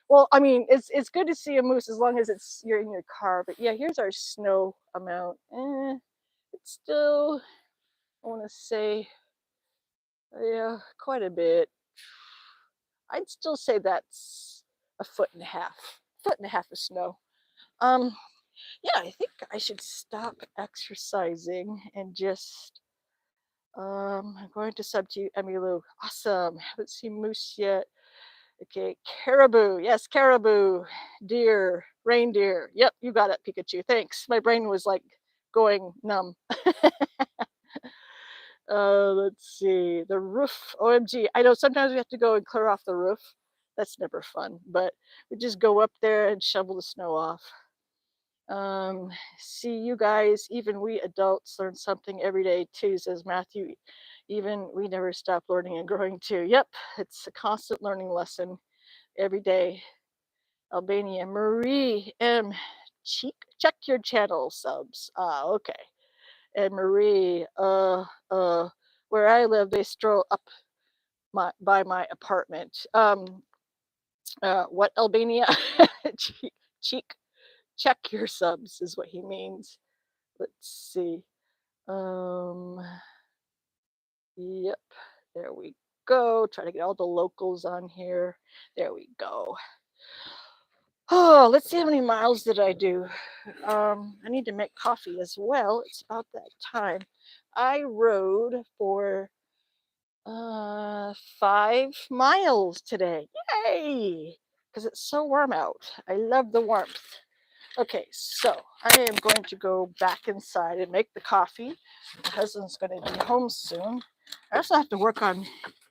Well, I mean, it's good to see a moose as long as you're in your car. But yeah, here's our snow amount. It's still, I want to say, yeah, quite a bit. I'd still say that's a foot and a half. Foot and a half of snow. Yeah, I think I should stop exercising and just I'm going to sub to you, Emilu. Awesome. Haven't seen moose yet. Okay, caribou. Yes, caribou. Deer, reindeer. Yep, you got it, Pikachu. Thanks. My brain was like going numb. Let's see. The roof. OMG. I know sometimes we have to go and clear off the roof. That's never fun, but we just go up there and shovel the snow off. See, you guys, even we adults learn something every day too, says Matthew. Even we never stop learning and growing too. Yep, it's a constant learning lesson every day. Albania, Marie M. Check your channel subs. Okay. And Marie, where I live, they stroll up by my apartment. What, Albania? Cheek, check your subs is what he means. Let's see. Yep, there we go. Try to get all the locals on here. There we go. Oh, let's see how many miles did I do. I need to make coffee as well. It's about that time. I rode for 5 miles today. Yay! Because it's so warm out. I love the warmth. Okay, so I am going to go back inside and make the coffee. My husband's going to be home soon. I also have to work on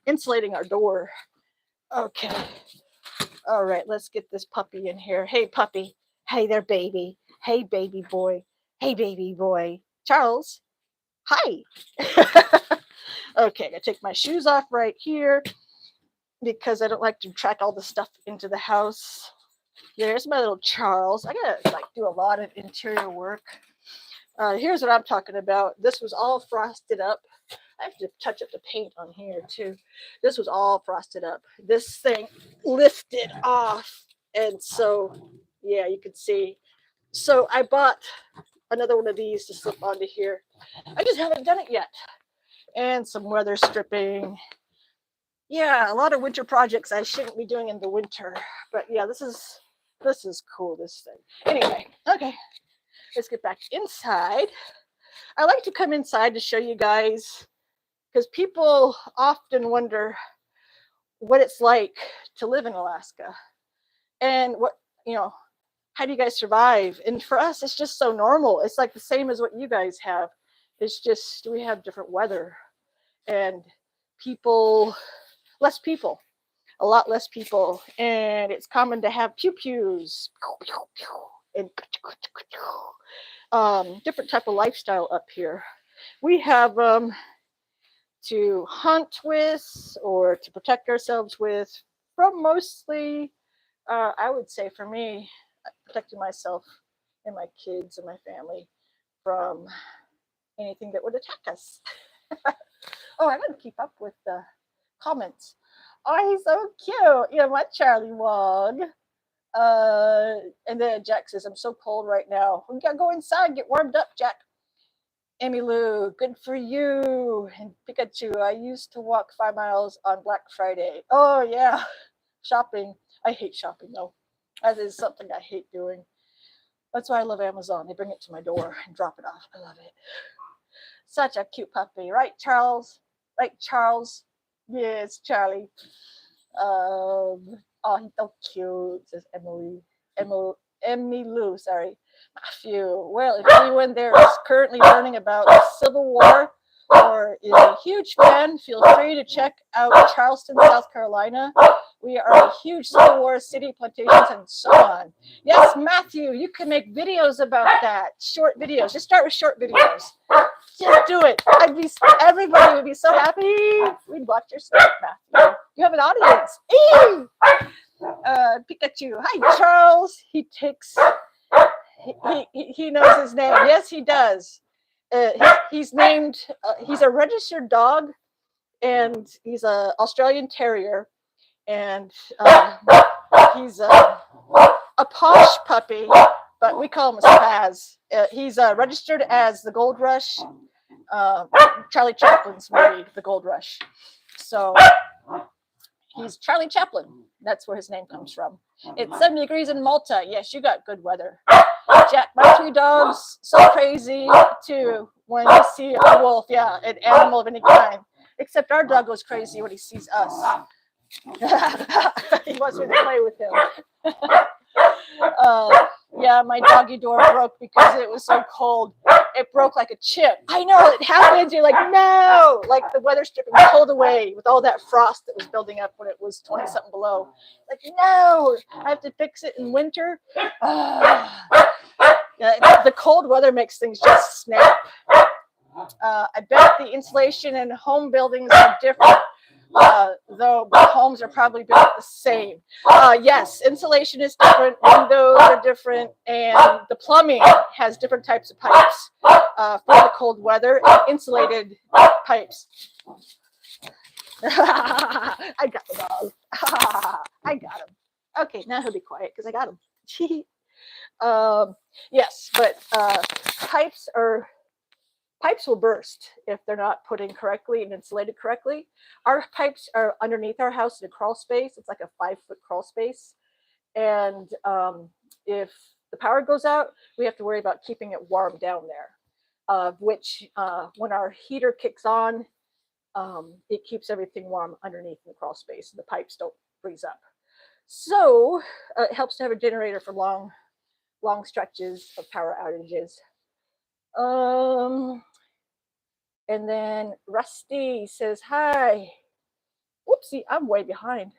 insulating our door. Okay. All right, let's get this puppy in here. Hey, puppy. Hey there, baby. Hey, baby boy. Hey, baby boy. Charles. Hi. Okay, I take my shoes off right here because I don't like to track all the stuff into the house. There's my little Charles. I gotta do a lot of interior work. Here's what I'm talking about. This was all frosted up. I have to touch up the paint on here too. This was all frosted up. This thing lifted off. And so, yeah, you can see. So I bought another one of these to slip onto here. I just haven't done it yet. And some weather stripping. Yeah, a lot of winter projects I shouldn't be doing in the winter. But yeah, this is cool, this thing. Anyway, okay. Let's get back inside. I like to come inside to show you guys because people often wonder what it's like to live in Alaska and how do you guys survive? And for us, it's just so normal. It's like the same as what you guys have. It's just we have different weather and less people, a lot less people. And it's common to have pew-pews and different type of lifestyle up here. We have to hunt with or to protect ourselves with from mostly, I would say for me, protecting myself and my kids and my family from anything that would attack us. Oh, I gotta keep up with the comments. Oh, he's so cute. Yeah, my Charlie Wog. And then Jack says, I'm so cold right now. We gotta go inside, get warmed up, Jack. Amy Lou, good for you. And Pikachu, I used to walk 5 miles on Black Friday. Oh, yeah. Shopping. I hate shopping, though. That is something I hate doing. That's why I love Amazon. They bring it to my door and drop it off. I love it. Such a cute puppy. Right, Charles? Right, Charles? Yes, Charlie. Oh, he's so cute, says Emily Lou, sorry. Matthew. Well, if anyone there is currently learning about the Civil War or is a huge fan, feel free to check out Charleston, South Carolina. We are a huge Civil War city, plantations, and so on. Yes, Matthew, you can make videos about that. Short videos. Just start with short videos. Just do it. Everybody would be so happy. We'd watch your stuff, Matthew. You have an audience. Pikachu. Hi, Charles. He takes. He knows his name. Yes, he does. He's named. He's a registered dog, and he's an Australian Terrier, and he's a posh puppy, but we call him a spaz. He's registered as the Gold Rush. Charlie Chaplin's movie, The Gold Rush. So he's Charlie Chaplin. That's where his name comes from. It's 70 degrees in Malta. Yes, you got good weather. Jack, my 3 dogs, so crazy too when you see a wolf. Yeah, an animal of any kind. Except our dog goes crazy when he sees us. He wants me to play with him. Yeah, my doggy door broke because it was so cold. It broke like a chip. I know, it happens. You're like, no! Like the weather stripping pulled away with all that frost that was building up when it was 20 something below. Like, no! I have to fix it in winter. The cold weather makes things just snap. I bet the insulation in home buildings are different. Though homes are probably built the same. Yes, insulation is different, windows are different, and the plumbing has different types of pipes for the cold weather, and insulated pipes. I got the dog. I got him. Okay, now he'll be quiet because I got him. Yes, but pipes will burst if they're not put in correctly and insulated correctly. Our pipes are underneath our house in a crawl space. It's like a 5-foot crawl space. And if the power goes out, we have to worry about keeping it warm down there, which when our heater kicks on, it keeps everything warm underneath in the crawl space and the pipes don't freeze up. So it helps to have a generator for long stretches of power outages. And then Rusty says, hi. Whoopsie, I'm way behind.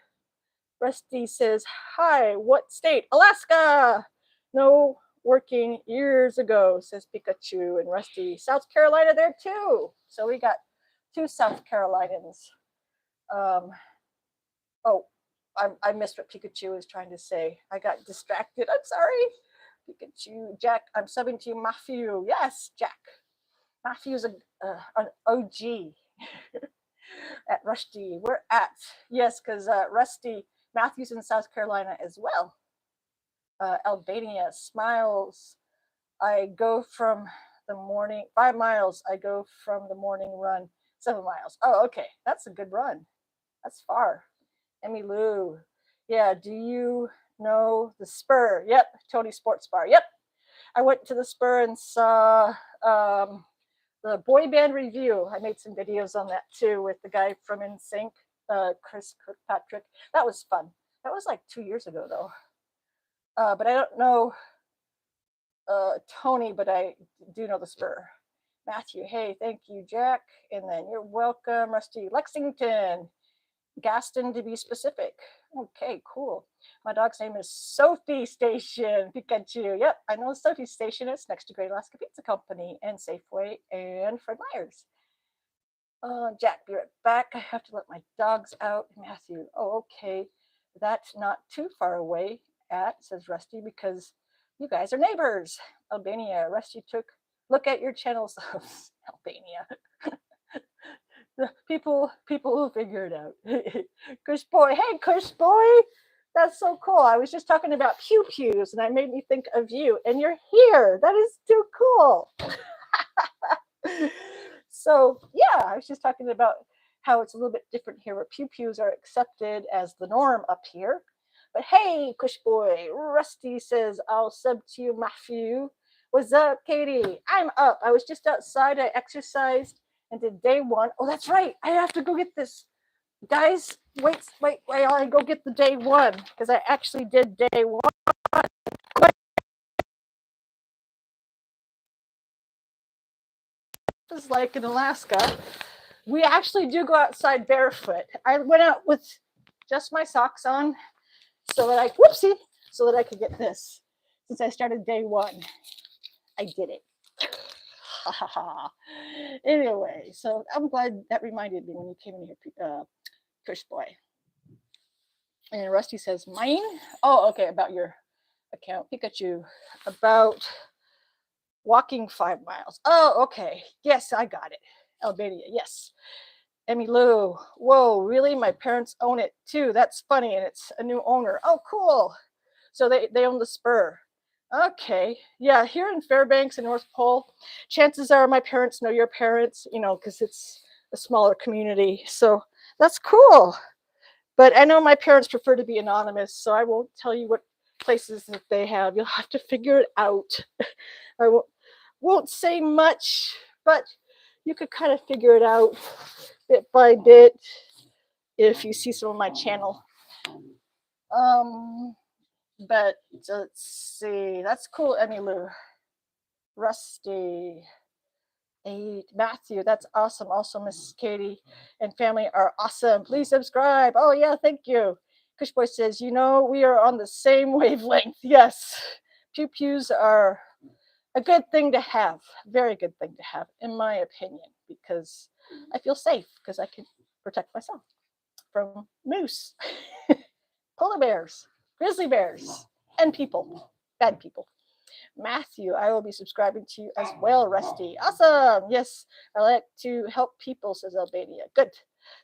Rusty says, hi, what state? Alaska. No, working years ago, says Pikachu. And Rusty, South Carolina there too. So we got 2 South Carolinians. I missed what Pikachu was trying to say. I got distracted. I'm sorry. Pikachu, Jack, I'm subbing to you, Matthew. Yes, Jack. Matthew's an OG at Rusty. We're at, yes, because Rusty, Matthew's in South Carolina as well. Albania, Smiles. I go from the morning, 5 miles. I go from the morning run, 7 miles. Oh, okay. That's a good run. That's far. Emmy Lou. Yeah, do you know the Spur? Yep, Tony Sports Bar. Yep. I went to the Spur and saw the boy band review. I made some videos on that too with the guy from NSYNC, Chris Kirkpatrick. That was fun. That was like 2 years ago though. But I don't know Tony, but I do know the Spur. Matthew, hey, thank you, Jack. And then you're welcome, Rusty. Lexington, Gaston to be specific. Okay, cool. My dog's name is Sophie Station. Pikachu. Yep, I know Sophie Station. It's next to Great Alaska Pizza Company and Safeway and Fred Meyer's. Jack, be right back. I have to let my dogs out. Matthew. Oh, okay. That's not too far away says Rusty, because you guys are neighbors. Albania. Rusty took look at your channels. Albania. The people will figure it out. Kush boy, hey Kush boy, That's so cool. I was just talking about pew pews, and that made me think of you, and you're here. That is too cool. So yeah, I was just talking about how it's a little bit different here, where pew pews are accepted as the norm up here. But hey, Kush boy, Rusty says I'll sub to you, Matthew. What's up, Katie? I'm up. I was just outside. I exercised and did day one. Oh, that's right. I have to go get this, guys. Wait. I go get the day one because I actually did day one. It's like in Alaska. We actually do go outside barefoot. I went out with just my socks on so that so that I could get this. Since I started day one, I did it. Anyway, so I'm glad that reminded me when you came in here, Kush boy. And Rusty says, mine? Oh, okay, about your account. Pikachu, about walking 5 miles. Oh, okay. Yes, I got it. Albania, yes. Emmy Lou, whoa, really? My parents own it too. That's funny, and it's a new owner. Oh, cool. So they own the spur. Okay. Yeah, here in Fairbanks and North Pole, chances are my parents know your parents, because it's a smaller community. So that's cool. But I know my parents prefer to be anonymous, so I won't tell you what places that they have. You'll have to figure it out. I won't say much, but you could kind of figure it out bit by bit if you see some of my channel. But let's see. That's cool, Emmy Lou. Rusty. 8. Matthew, that's awesome. Also, Miss Katie and family are awesome. Please subscribe. Oh, yeah, thank you. Kushboy says, we are on the same wavelength. Yes. Pew pews are a good thing to have. Very good thing to have, in my opinion, because I feel safe because I can protect myself from moose, polar bears, grizzly bears, and people, bad people. Matthew, I will be subscribing to you as well, Rusty. Awesome. Yes, I like to help people, says Albania. Good.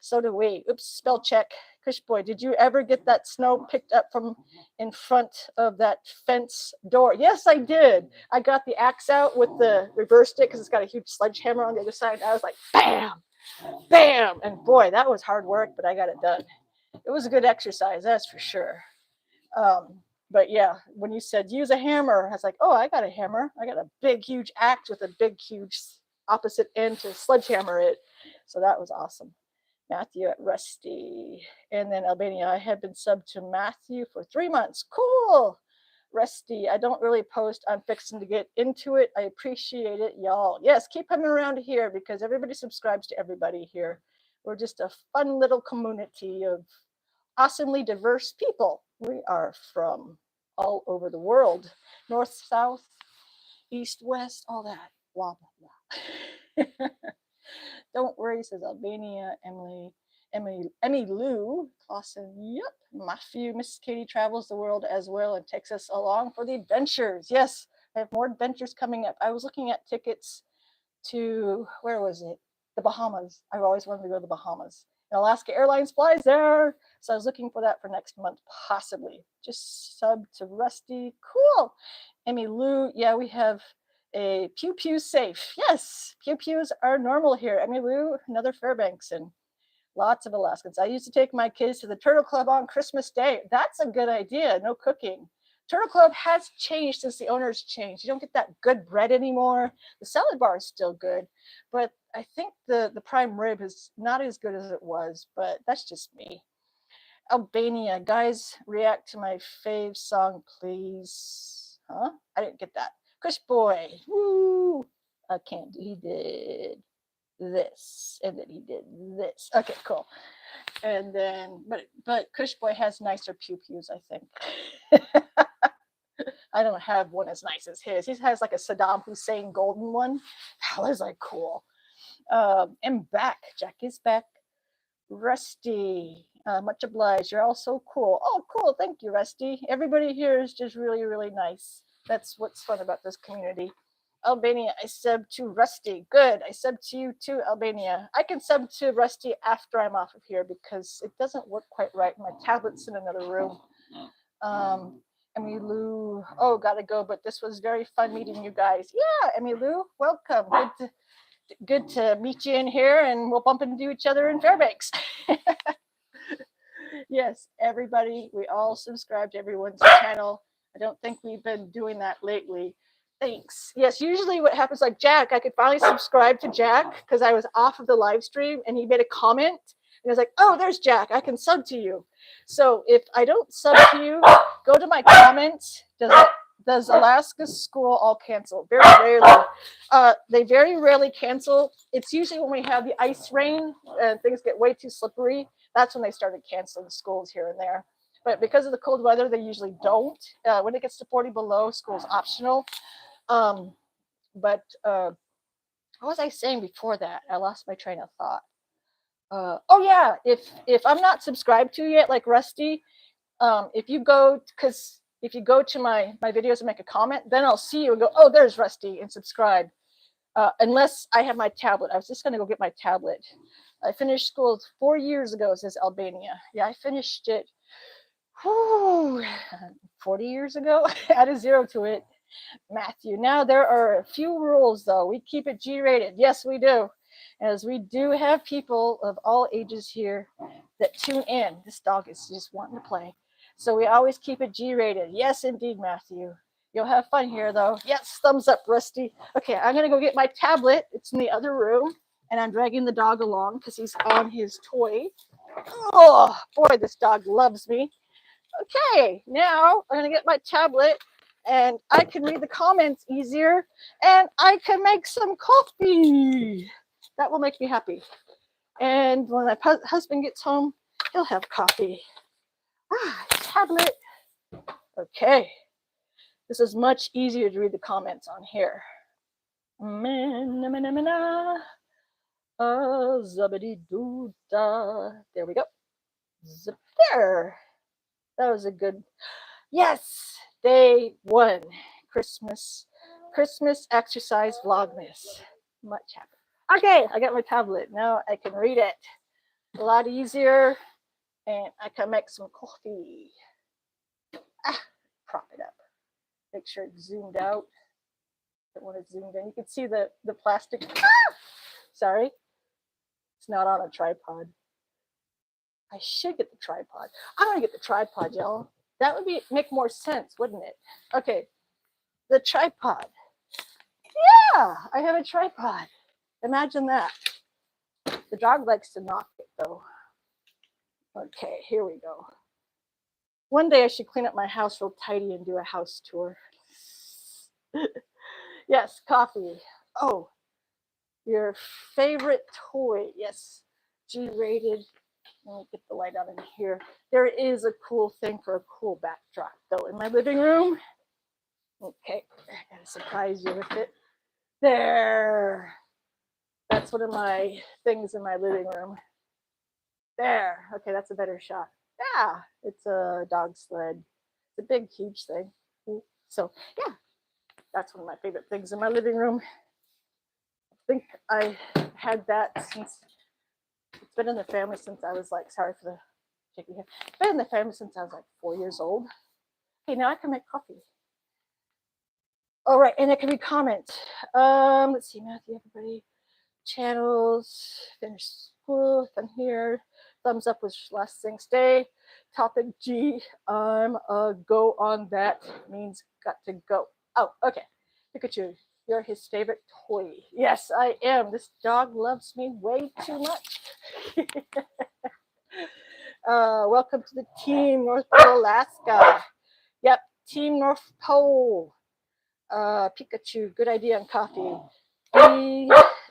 So do we. Oops, spell check. Kush boy, did you ever get that snow picked up from in front of that fence door? Yes, I did. I got the axe out with the reverse stick because it's got a huge sledgehammer on the other side. I was like, bam, bam. And boy, that was hard work, but I got it done. It was a good exercise, that's for sure. But yeah, when you said use a hammer, I was like, oh, I got a hammer. I got a big, huge axe with a big, huge opposite end to sledgehammer it. So that was awesome. Matthew at Rusty. And then Albania, I have been subbed to Matthew for 3 months. Cool. Rusty, I don't really post. I'm fixing to get into it. I appreciate it, y'all. Yes, keep coming around here because everybody subscribes to everybody here. We're just a fun little community of awesomely diverse people. We are from all over the world, north, south, east, west, all that. Blah, blah, blah. Don't worry, says Albania, Emmy Lou, Clausen, yep. Matthew, Miss Katie travels the world as well and takes us along for the adventures. Yes, I have more adventures coming up. I was looking at tickets to, where was it? The Bahamas. I've always wanted to go to the Bahamas. And Alaska Airlines flies there. So I was looking for that for next month, possibly. Just sub to Rusty. Cool. Emmy Lou, yeah, we have a pew pew safe. Yes, pew pews are normal here. Emmy Lou, another Fairbanks, and lots of Alaskans. I used to take my kids to the Turtle Club on Christmas Day. That's a good idea. No cooking. Turtle Club has changed since the owners changed. You don't get that good bread anymore. The salad bar is still good, but I think the prime rib is not as good as it was, but that's just me. Albania, guys, react to my fave song, please. Huh? I didn't get that. Kush boy, woo! I can't. He did this, and then he did this. Okay, cool. And then, but Kush boy has nicer pew pews, I think. I don't have one as nice as his. He has like a Saddam Hussein golden one. That was like cool. And back. Jack is back. Rusty. Much obliged. You're all so cool. Oh, cool. Thank you, Rusty. Everybody here is just really, really nice. That's what's fun about this community. Albania, I sub to Rusty. Good. I sub to you too, Albania. I can sub to Rusty after I'm off of here because it doesn't work quite right. My tablet's in another room. Emmy Lou, oh, gotta go, but this was very fun meeting you guys. Yeah, Emmy Lou, welcome. Good to meet you in here, and we'll bump into each other in Fairbanks. Yes, everybody, we all subscribe to everyone's channel. I don't think we've been doing that lately. Thanks. Yes, usually what happens, like Jack, I could finally subscribe to Jack because I was off of the live stream and he made a comment and I was like, oh, there's Jack, I can sub to you. So if I don't sub to you, go to my comments. Does Alaska's school all cancel? Very rarely. They very rarely cancel. It's usually when we have the ice rain and things get way too slippery. That's when they started canceling schools here and there. But because of the cold weather, they usually don't. When it gets to 40 below, school's optional. But what was I saying before that? I lost my train of thought. Oh yeah, if I'm not subscribed to yet, like Rusty, if you go to my videos and make a comment, then I'll see you and go, oh, there's Rusty, and subscribe. Unless I have my tablet. I was just going to go get my tablet. I finished school 4 years ago, says Albania. Yeah, I finished it 40 years ago. Add a zero to it. Matthew. Now there are a few rules though. We keep it G-rated. Yes, we do. As we do have people of all ages here that tune in. This dog is just wanting to play. So we always keep it G-rated. Yes, indeed, Matthew. You'll have fun here though. Yes, thumbs up, Rusty. Okay, I'm gonna go get my tablet. It's in the other room. And I'm dragging the dog along because he's on his toy. Oh boy, this dog loves me. Okay, now I'm gonna get my tablet and I can read the comments easier and I can make some coffee. That will make me happy. And when my husband gets home, he'll have coffee. Tablet. Okay. This is much easier to read the comments on here. There we go. Zip there. That was a good. Yes, day 1, Christmas exercise Vlogmas. Much happier. Okay, I got my tablet. Now I can read it. A lot easier, and I can make some coffee. Prop it up. Make sure it's zoomed out. Don't want it zoomed in. You can see the plastic. Sorry. It's not on a tripod. I should get the tripod. I'm gonna get the tripod, y'all. That would make more sense, wouldn't it? Okay, the tripod. Yeah, I have a tripod. Imagine that. The dog likes to knock it though. Okay, here we go. One day I should clean up my house real tidy and do a house tour. Yes, coffee. Oh, your favorite toy. Yes, G-rated. Let me get the light out in here. There is a cool thing for a cool backdrop though in my living room. Okay, I gotta surprise you with it. There. That's one of my things in my living room. There. Okay, that's a better shot. Yeah, it's a dog sled. It's a big, huge thing. So yeah, that's one of my favorite things in my living room. I think I had that since it's been in the family since I was like, sorry for the shaky hair. It's been in the family since I was like 4 years old. Okay, now I can make coffee. All right, and it can be comments. Let's see, Matthew, everybody. Channels, finish school, fun here. Thumbs up was last thing, stay. Topic G, I'm a go on that, means got to go. Oh, okay. Look at you. You're his favorite toy. Yes, I am. This dog loves me way too much. Welcome to the team, North Pole, Alaska. Yep, Team North Pole. Pikachu, good idea on coffee.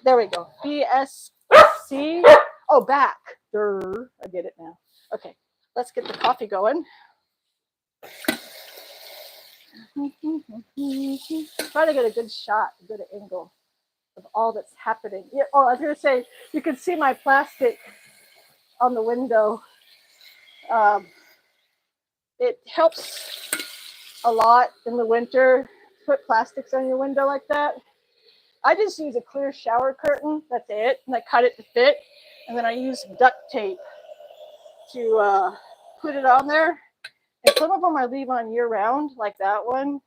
There we go. BSC. Oh, back. Durr. I get it now. Okay, let's get the coffee going. Try to get a good shot, a good angle of all that's happening. Yeah, oh, I was going to say, you can see my plastic on the window. It helps a lot in the winter. Put plastics on your window like that. I just use a clear shower curtain. That's it. And I cut it to fit. And then I use duct tape to put it on there. And some of them I leave on year round, like that one,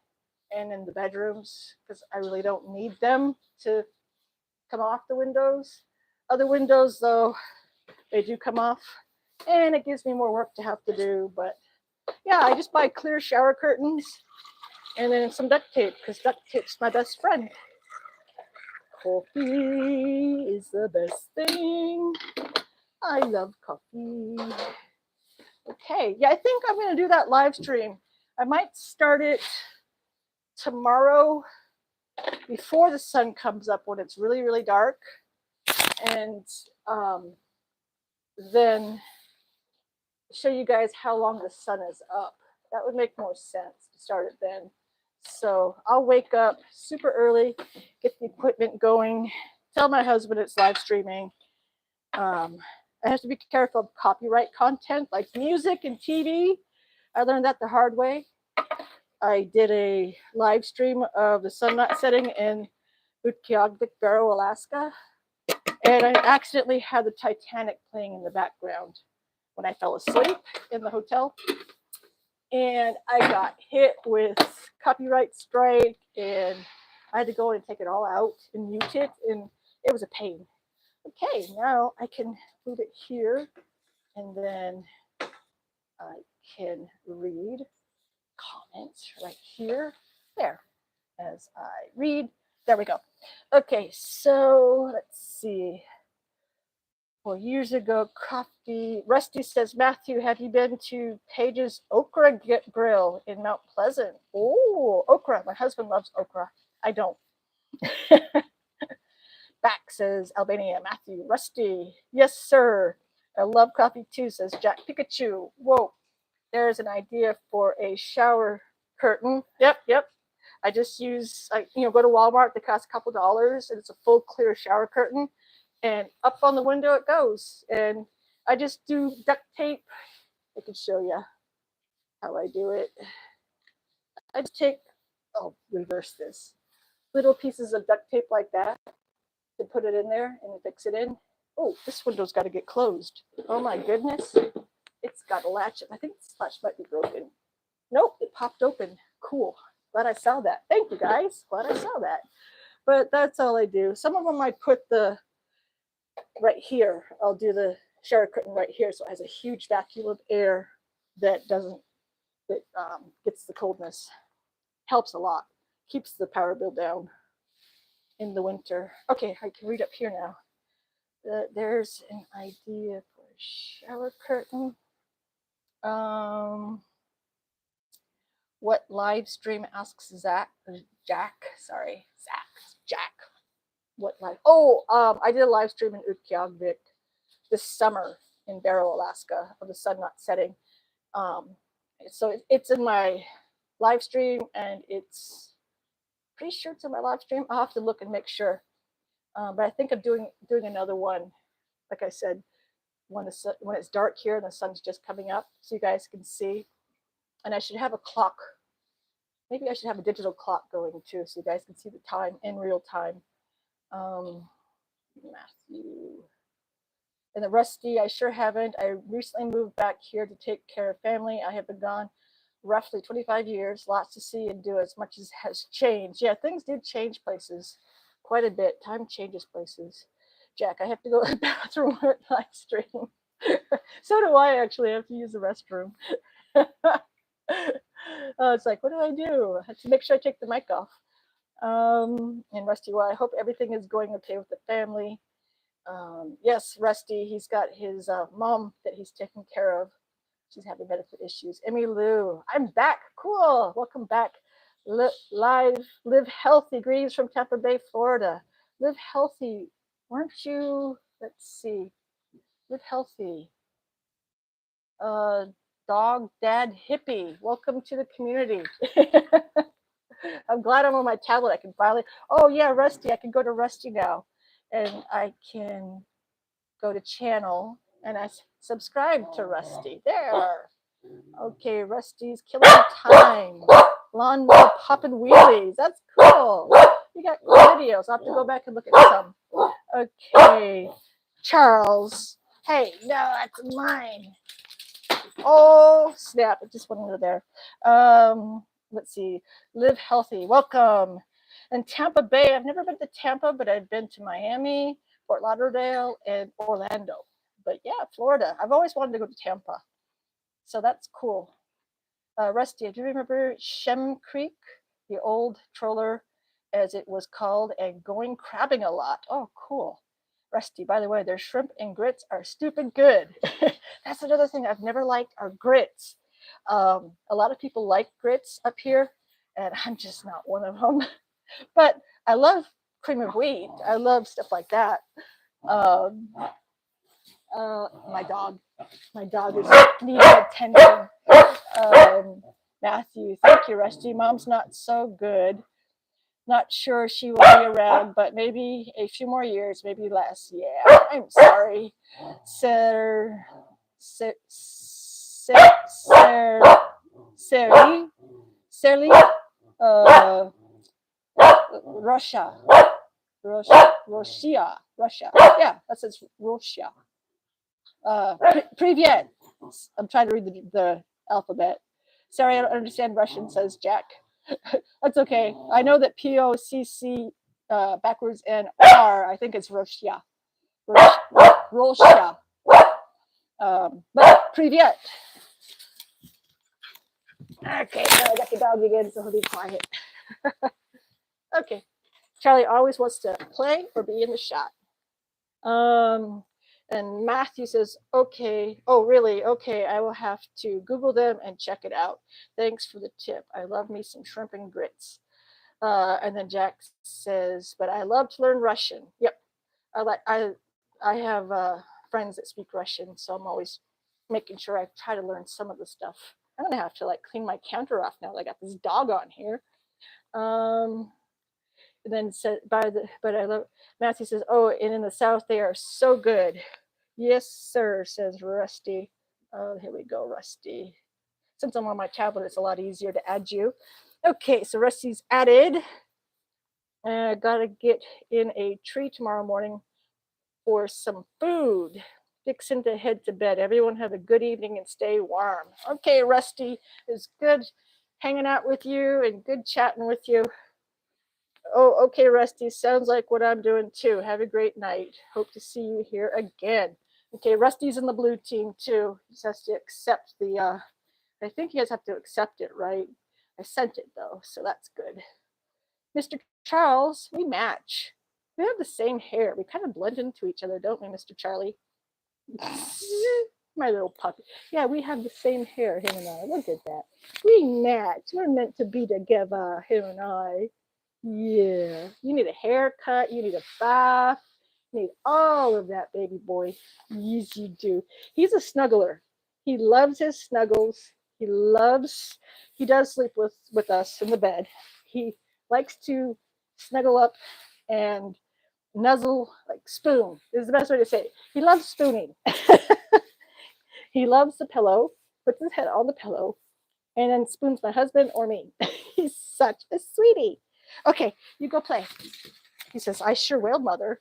and in the bedrooms, because I really don't need them to come off the windows. Other windows, though, they do come off, and it gives me more work to have to do. But yeah, I just buy clear shower curtains and then some duct tape, because duct tape's my best friend. Coffee is the best thing. I love coffee. Okay, yeah, I think I'm going to do that live stream. I might start it tomorrow before the sun comes up when it's really, really dark. And then show you guys how long the sun is up. That would make more sense to start it then. So I'll wake up super early, get the equipment going, tell my husband it's live streaming. I have to be careful of copyright content like music and TV. I learned that the hard way. I did a live stream of the sun not setting in Utqiagvik, Barrow, Alaska, and I accidentally had the Titanic playing in the background when I fell asleep in the hotel. And I got hit with copyright strike, and I had to go in and take it all out and mute it, and it was a pain. Okay, now I can move it here, and then I can read comments right here. There, as I read. There we go. Okay, so let's see. 4 years ago, Rusty says, Matthew, have you been to Paige's Okra Grill in Mount Pleasant? Oh, okra. My husband loves okra. I don't. Back says Albania, Matthew, Rusty. Yes, sir. I love coffee too, says Jack Pikachu. Whoa, there's an idea for a shower curtain. Yep. I just use, go to Walmart. They cost a couple dollars, and it's a full clear shower curtain. And up on the window it goes. And I just do duct tape. I can show you how I do it. I just take, reverse this, little pieces of duct tape like that to put it in there and fix it in. Oh, this window's got to get closed. Oh my goodness. It's got a latch. I think this latch might be broken. Nope, it popped open. Cool. Glad I saw that. Thank you, guys. Glad I saw that. But that's all I do. Some of them I put right here. I'll do the shower curtain right here, so it has a huge vacuum of air that gets the coldness. Helps a lot. Keeps the power bill down in the winter. Okay, I can read up here now. There's an idea for a shower curtain. What live stream asks Jack. What live? I did a live stream in Utqiagvik this summer in Barrow, Alaska, of the sun not setting. So it's in my live stream, and it's pretty sure it's in my live stream. I'll have to look and make sure. But I think I'm doing another one, like I said, when it's dark here and the sun's just coming up, so you guys can see. And I should have a clock. Maybe I should have a digital clock going too, so you guys can see the time in real time. Matthew. And the Rusty, I sure haven't. I recently moved back here to take care of family. I have been gone roughly 25 years. Lots to see and do, as much as has changed. Yeah, things did change places quite a bit. Time changes places. Jack, I have to go to the bathroom at live stream. So do I, actually. I have to use the restroom. It's like, what do I do? I have to make sure I take the mic off. And Rusty, well, I hope everything is going okay with the family. Yes, Rusty, he's got his mom that he's taking care of. She's having medical issues. Emmy Lou, I'm back. Cool. Welcome back. Live healthy. Greetings from Tampa Bay, Florida. Live healthy. Weren't you? Let's see. Live healthy. Dog Dad Hippie. Welcome to the community. I'm glad I'm on my tablet. I can finally. Oh yeah, Rusty. I can go to Rusty now, and I can go to channel and I subscribe to Rusty. There. Okay, Rusty's killing time. Lawnmower popping wheelies. That's cool. You got cool videos. I'll have to go back and look at some. Okay, Charles. Hey, no, that's mine. Oh, snap. It just went under there. Let's see. Live healthy. Welcome. And Tampa Bay. I've never been to Tampa, but I've been to Miami, Fort Lauderdale, and Orlando. But yeah, Florida. I've always wanted to go to Tampa. So that's cool. Rusty, do you remember Shem Creek, the old troller, as it was called, and going crabbing a lot? Oh, cool. Rusty, by the way, their shrimp and grits are stupid good. That's another thing I've never liked are grits. A lot of people like grits up here, and I'm just not one of them. But I love cream of wheat. I love stuff like that. Um, my dog. My dog is needing attention. Matthew, thank you, Rusty. Mom's not so good. Not sure she will be around, but maybe a few more years, maybe less. Yeah, I'm sorry. Sir, Sir, Sir, Sir, Serly, uh, Russia, Russia. Yeah, that says Russia. Privyet. I'm trying to read the alphabet. Sorry, I don't understand Russian, says Jack. That's okay. I know that POCC backwards and R, I think it's Russia. Russia. But Privyet. Okay, now I got the dog again, so he'll be quiet. Okay. Charlie always wants to play or be in the shot. And Matthew says, okay, oh, really? Okay, I will have to Google them and check it out. Thanks for the tip. I love me some shrimp and grits. And then Jack says, but I love to learn Russian. Yep. I have friends that speak Russian, so I'm always making sure I try to learn some of the stuff. I'm going to have to like clean my counter off now that I got this dog on here. And then said but I love Matthew says, oh, and in the South they are so good. Yes, sir, says Rusty. Oh, here we go, Rusty. Since I'm on my tablet, it's a lot easier to add you. Okay, so Rusty's added. And I gotta get in a tree tomorrow morning for some food. Fixing to head to bed. Everyone have a good evening and stay warm. Okay, Rusty, it's good hanging out with you and good chatting with you. Oh, okay, Rusty. Sounds like what I'm doing too. Have a great night. Hope to see you here again. Okay, Rusty's in the blue team too. He just has to accept the, I think you guys have to accept it, right? I sent it though, so that's good. Mr. Charles, we match. We have the same hair. We kind of blend into each other, don't we, Mr. Charlie? My little puppy. Yeah, we have the same hair, him and I. Look at that. We match. We're meant to be together, him and I. Yeah, you need a haircut, you need a bath, you need all of that, baby boy. Yes, you do. He's a snuggler. He loves his snuggles. He does sleep with us in the bed. He likes to snuggle up and nuzzle, like spoon is the best way to say it. He loves spooning. He loves the pillow, puts his head on the pillow, and then spoons my husband or me. He's such a sweetie. Okay, you go play. He says, I sure will, mother.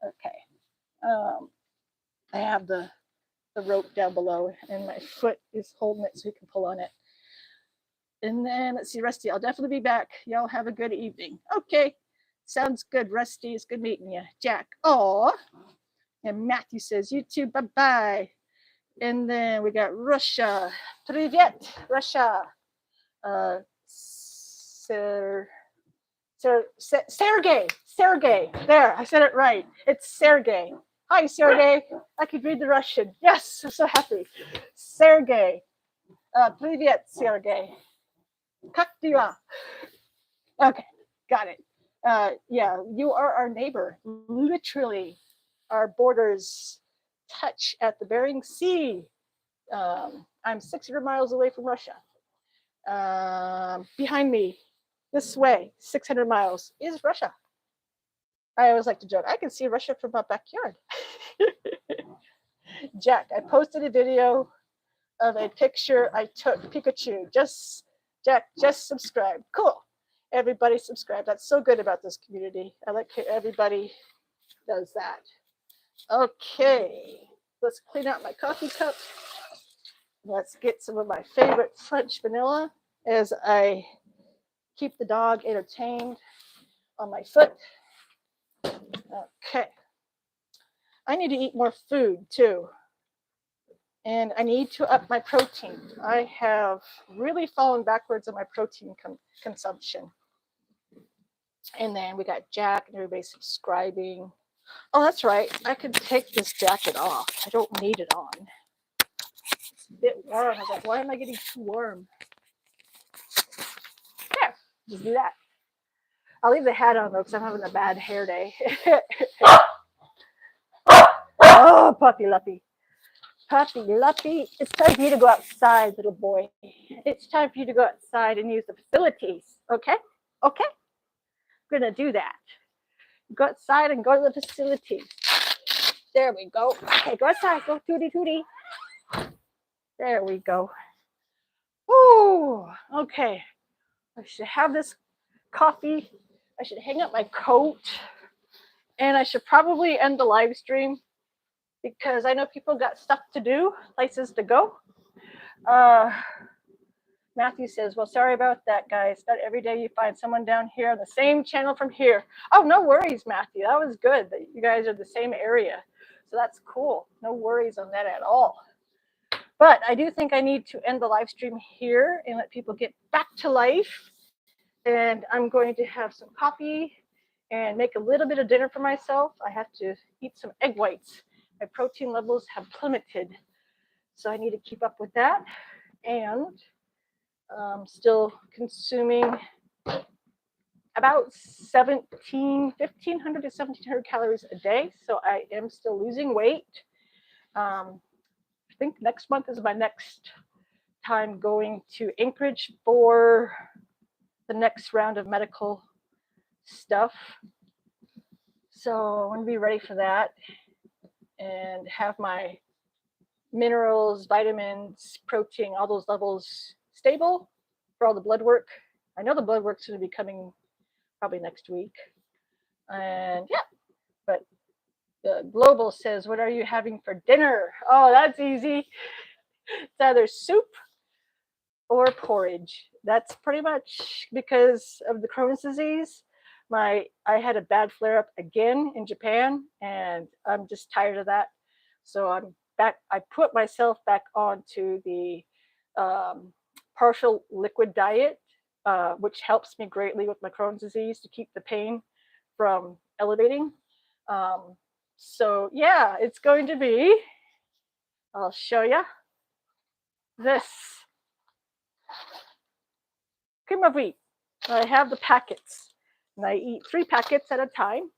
Okay. I have the rope down below, and my foot is holding it so he can pull on it. And then, let's see, Rusty, I'll definitely be back. Y'all have a good evening. Okay. Sounds good, Rusty. It's good meeting you. Jack, aw. And Matthew says, you too, bye-bye. And then we got Russia. Privyet, Russia. Sergey. There, I said it right. It's Sergey. Hi, Sergey. I could read the Russian. Yes, I'm so happy. Sergey. Privyet, Sergey. Как дела? Okay, got it. Yeah, you are our neighbor. Literally, our borders touch at the Bering Sea. I'm 600 miles away from Russia. Behind me, this way, 600 miles, is Russia. I always like to joke, I can see Russia from my backyard. Jack, I posted a video of a picture I took, Pikachu. Jack, just subscribe. Cool. Everybody subscribe. That's so good about this community. I like how everybody does that. Okay, let's clean out my coffee cup. Let's get some of my favorite French vanilla as I keep the dog entertained on my foot. Okay. I need to eat more food too. And I need to up my protein. I have really fallen backwards on my protein consumption. And then we got Jack and everybody subscribing. Oh, that's right. I could take this jacket off. I don't need it on. It's a bit warm. I was like, why am I getting too warm? There, just do that. I'll leave the hat on though because I'm having a bad hair day. Oh, puppy luppy. Puppy luppy. It's time for you to go outside, little boy. It's time for you to go outside and use the facilities. Okay? Okay? We're going to do that. Go outside and go to the facilities. There we go. Okay, go outside. Go tootie tootie. There we go. Ooh, okay. I should have this coffee. I should hang up my coat. And I should probably end the live stream because I know people got stuff to do, places to go. Matthew says, well, sorry about that, guys. Not every day you find someone down here on the same channel from here. Oh, no worries, Matthew. That was good that you guys are the same area. So that's cool. No worries on that at all. But I do think I need to end the live stream here and let people get back to life. And I'm going to have some coffee and make a little bit of dinner for myself. I have to eat some egg whites. My protein levels have plummeted. So I need to keep up with that. And still consuming about 1,500 to 1,700 calories a day. So I am still losing weight. I think next month is my next time going to Anchorage for the next round of medical stuff. So I want to be ready for that and have my minerals, vitamins, protein, all those levels stable for all the blood work. I know the blood work's going to be coming probably next week. And yeah, but the Global says, what are you having for dinner? Oh, that's easy. It's either soup or porridge. That's pretty much because of the Crohn's disease. I had a bad flare up again in Japan, and I'm just tired of that. So I'm back. I put myself back onto the partial liquid diet, which helps me greatly with my Crohn's disease to keep the pain from elevating. So yeah, it's going to be, I'll show you this cream of wheat. I have the packets and I eat 3 packets at a time.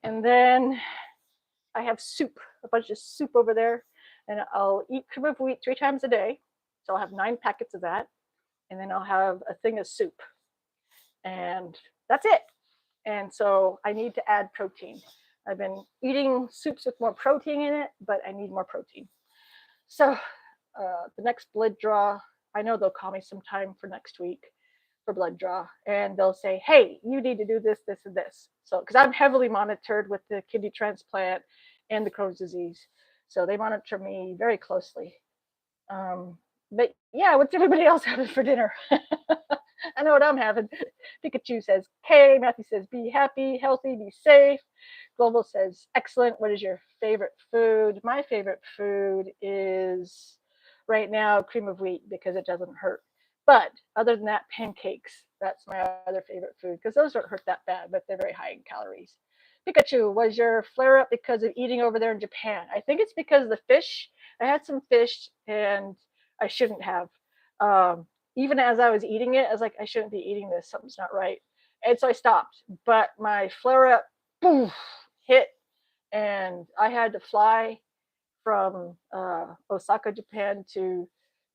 And then I have soup, a bunch of soup over there, and I'll eat cream of wheat 3 times a day. So I'll have 9 packets of that. And then I'll have a thing of soup. And that's it. And so I need to add protein. I've been eating soups with more protein in it, but I need more protein. So the next blood draw, I know they'll call me sometime for next week for blood draw, and they'll say, hey, you need to do this, this, and this. So, because I'm heavily monitored with the kidney transplant and the Crohn's disease. So they monitor me very closely. But yeah, what's everybody else having for dinner? I know what I'm having. Pikachu says, hey, Matthew says, be happy, healthy, be safe. Global says, excellent. What is your favorite food? My favorite food is right now cream of wheat because it doesn't hurt. But other than that, pancakes. That's my other favorite food because those don't hurt that bad, but they're very high in calories. Pikachu, was your flare up because of eating over there in Japan? I think it's because of the fish. I had some fish and I shouldn't have. Even as I was eating it, I was like, I shouldn't be eating this. Something's not right. And so I stopped. But my flare up, boom, hit, and I had to fly from Osaka, Japan to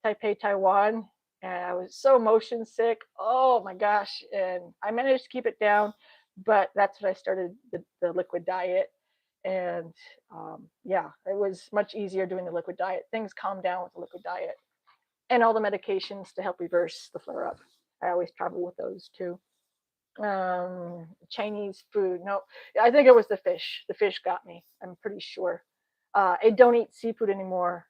Taipei, Taiwan. And I was so motion sick. Oh my gosh. And I managed to keep it down. But that's when I started the liquid diet. And yeah, it was much easier doing the liquid diet. Things calmed down with the liquid diet. And all the medications to help reverse the flare up. I always travel with those too. Chinese food. No, I think it was the fish. The fish got me. I'm pretty sure. I don't eat seafood anymore.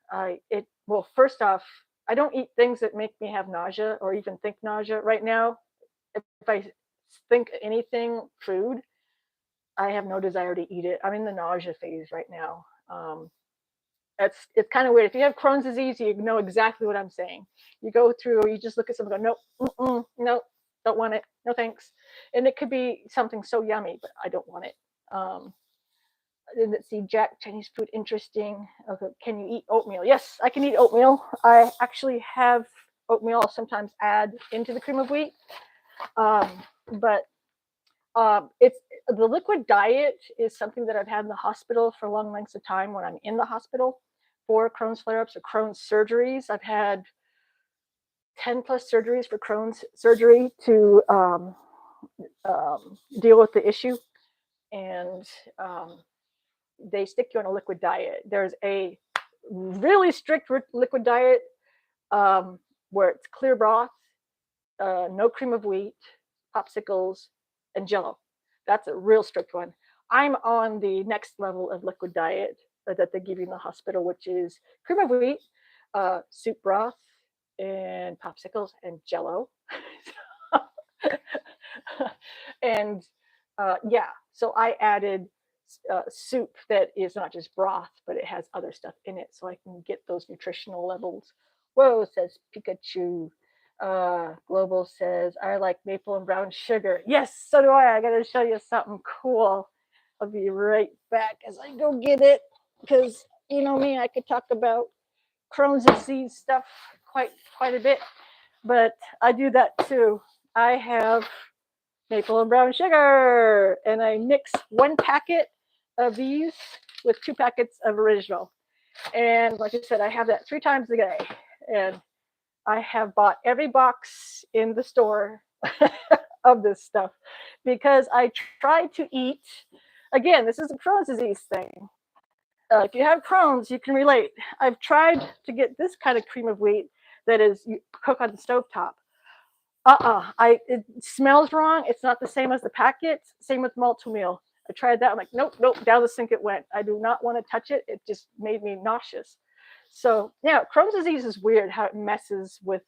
well, first off, I don't eat things that make me have nausea or even think nausea right now. If I think anything food, I have no desire to eat it. I'm in the nausea phase right now. It's kind of weird. If you have Crohn's disease, you know exactly what I'm saying. You go through, you just look at someone, and go, nope, nope, don't want it, no thanks. And it could be something so yummy, but I don't want it. Um, let's see, Jack, Chinese food, interesting. Okay, can you eat oatmeal? Yes, I can eat oatmeal. I actually have oatmeal. I'll sometimes add into the cream of wheat, um, but it's the liquid diet is something that I've had in the hospital for long lengths of time when I'm in the hospital for Crohn's flare-ups or Crohn's surgeries. I've had 10 plus surgeries for Crohn's surgery to deal with the issue, and they stick you on a liquid diet. There's a really strict liquid diet where it's clear broth, no cream of wheat, popsicles, and jello. That's a real strict one. I'm on the next level of liquid diet that they give you in the hospital, which is cream of wheat, soup broth, and popsicles and jello. And yeah, so I added soup that is not just broth, but it has other stuff in it, so I can get those nutritional levels. Whoa, says Pikachu. Global says, I like maple and brown sugar. Yes, so do I. I gotta show you something cool. I'll be right back as I go get it, because you know me, I could talk about Crohn's disease stuff quite a bit, but I do that too. I have maple and brown sugar, and I mix 1 packet of these with 2 packets of original. And like I said, I have that 3 times a day, and I have bought every box in the store of this stuff because I try to eat. Again, this is a Crohn's disease thing. If you have Crohn's, you can relate. I've tried to get this kind of cream of wheat that is you cook on the stovetop. It smells wrong. It's not the same as the packet. Same with malto meal. I tried that. I'm like, nope, down the sink it went. I do not want to touch it. It just made me nauseous. So yeah, Crohn's disease is weird how it messes with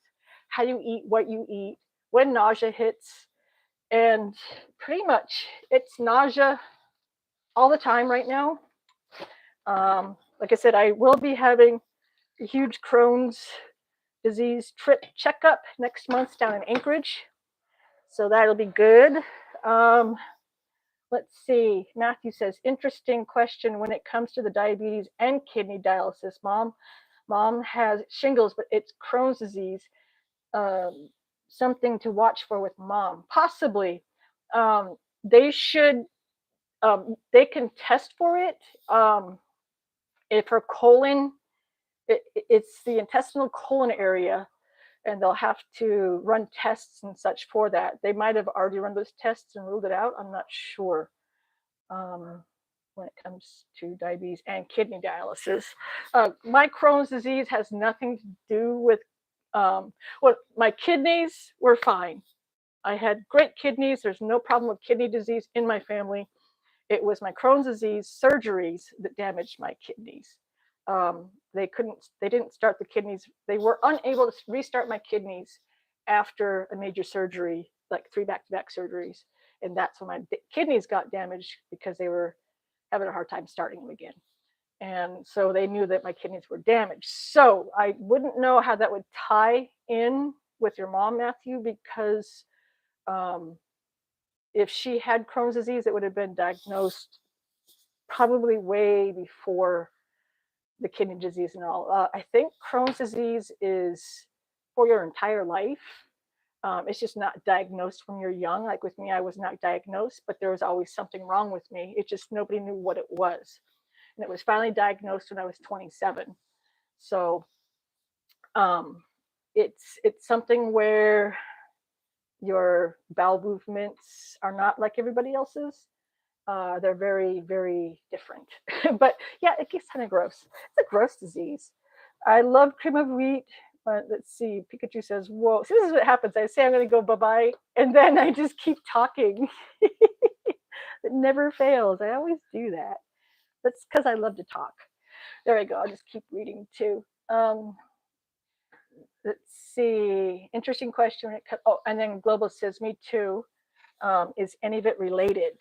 how you eat, what you eat, when nausea hits, and pretty much it's nausea all the time right now. Like I said, I will be having a huge Crohn's disease trip checkup next month down in Anchorage. So that'll be good. Um, let's see. Matthew says, interesting question when it comes to the diabetes and kidney dialysis. Mom has shingles, but it's Crohn's disease. Something to watch for with mom. Possibly. They should, they can test for it. If her colon, it's the intestinal colon area, and they'll have to run tests and such for that. They might have already run those tests and ruled it out. I'm not sure when it comes to diabetes and kidney dialysis. My Crohn's disease has nothing to do with, well, my kidneys were fine. I had great kidneys. There's no problem with kidney disease in my family. It was my Crohn's disease surgeries that damaged my kidneys. They didn't start the kidneys. They were unable to restart my kidneys after a major surgery, like 3 back-to-back surgeries. And that's when my kidneys got damaged because they were having a hard time starting them again. And so they knew that my kidneys were damaged. So I wouldn't know how that would tie in with your mom, Matthew, because if she had Crohn's disease, it would have been diagnosed probably way before the kidney disease and all. I think Crohn's disease is for your entire life. It's just not diagnosed when you're young. Like with me, I was not diagnosed, but there was always something wrong with me. It just nobody knew what it was. And it was finally diagnosed when I was 27. So it's something where your bowel movements are not like everybody else's. They're very, very different. But yeah, it gets kind of gross. It's a gross disease. I love cream of wheat. Let's see. Pikachu says, whoa. So this is what happens. I say I'm going to go bye-bye, and then I just keep talking. It never fails. I always do that. That's because I love to talk. There we go. I'll just keep reading too. let's see. Interesting question. Oh, and then Global says, me too. Is any of it related?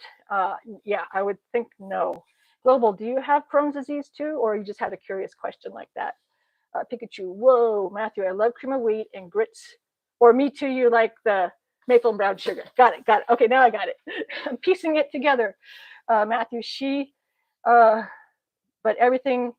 Yeah, I would think no. Global, do you have Crohn's disease too, or you just had a curious question like that? Pikachu, whoa, Matthew, I love cream of wheat and grits. Or me too, you like the maple and brown sugar. Got it, got it. Okay, now I got it. I'm piecing it together. Matthew, but everything